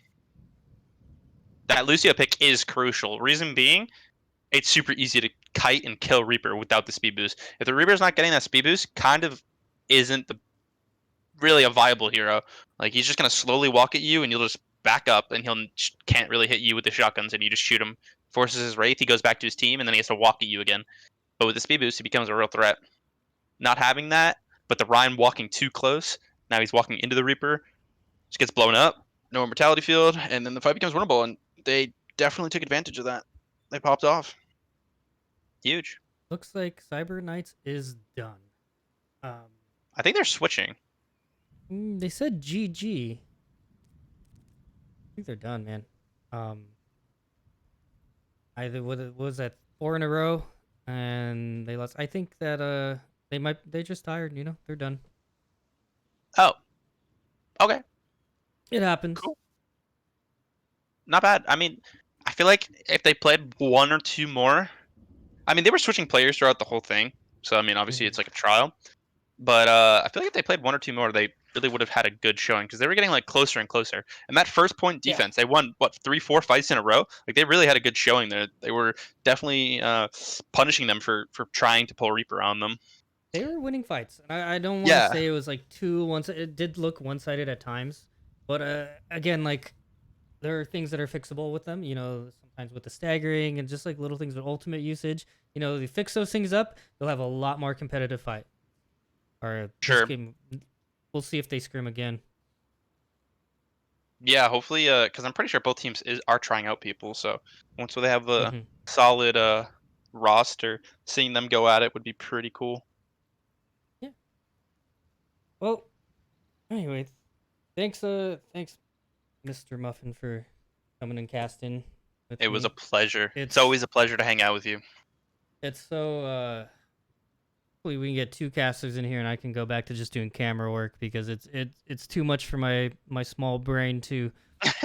That Lucio pick is crucial. Reason being, it's super easy to kite and kill Reaper without the speed boost. If the Reaper's not getting that speed boost, kind of isn't really a viable hero. Like he's just gonna slowly walk at you, and you'll just back up, and can't really hit you with the shotguns, and you just shoot him. Forces his wraith, he goes back to his team, and then he has to walk at you again. But with the speed boost, he becomes a real threat. Not having that but the Ryan walking too close. Now he's walking into the Reaper, just gets blown up, no mortality field, and then the fight becomes winnable. And they definitely took advantage of that. They popped off. Huge. Looks like Cyber Knights is done. I think they're switching. They said GG. I think they're done, man. Either what was that 4 in a row, and they lost. I think that they just tired. You know, they're done. Oh. Okay. It happens. Cool. Not bad. I mean, I feel like if they played 1 or 2 more, I mean, they were switching players throughout the whole thing. So, I mean, obviously it's like a trial. But I feel like if they played 1 or 2 more, they really would have had a good showing because they were getting like closer and closer. And that first point defense, they won what 3-4 fights in a row. Like they really had a good showing there. They were definitely punishing them for trying to pull Reaper on them. They were winning fights. And I don't want to say it was like too one. It did look one-sided at times, but again, like there are things that are fixable with them. You know, sometimes with the staggering and just like little things with ultimate usage. You know, they fix those things up, they'll have a lot more competitive fight. Or Sure. Game, we'll see if they scrim again. Yeah, hopefully, because I'm pretty sure both teams are trying out people. So once they have a Mhm. solid roster, seeing them go at it would be pretty cool. Yeah. Well, anyway, thanks, Mr. Muffin, for coming and casting with It was me. a pleasure. It's It's- always a pleasure to hang out with you. It's so hopefully we can get 2 casters in here and I can go back to just doing camera work because it's too much for my small brain to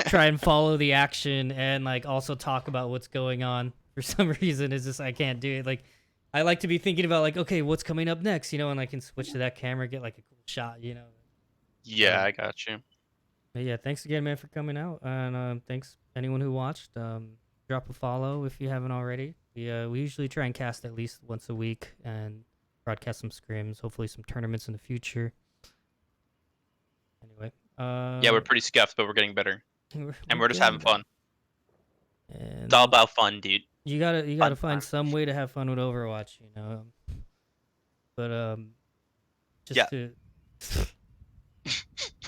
try and follow the action and like also talk about what's going on. For some reason it's just I can't do it. Like I like to be thinking about like, okay, what's coming up next, you know, and I can switch to that camera, get like a cool shot, you know. Yeah, I got you. But yeah, thanks again, man, for coming out, and thanks anyone who watched. Drop a follow if you haven't already. We usually try and cast at least once a week and broadcast some scrims, hopefully some tournaments in the future. Anyway, Yeah, we're pretty scuffed, but we're getting better, and we're just having fun. And It's all about fun, dude. you gotta fun find time. some way to have fun with Overwatch, you know. But just Yeah. to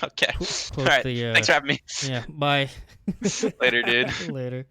Okay. quote All right. the Thanks for having me. yeah, bye. Later, dude. Later.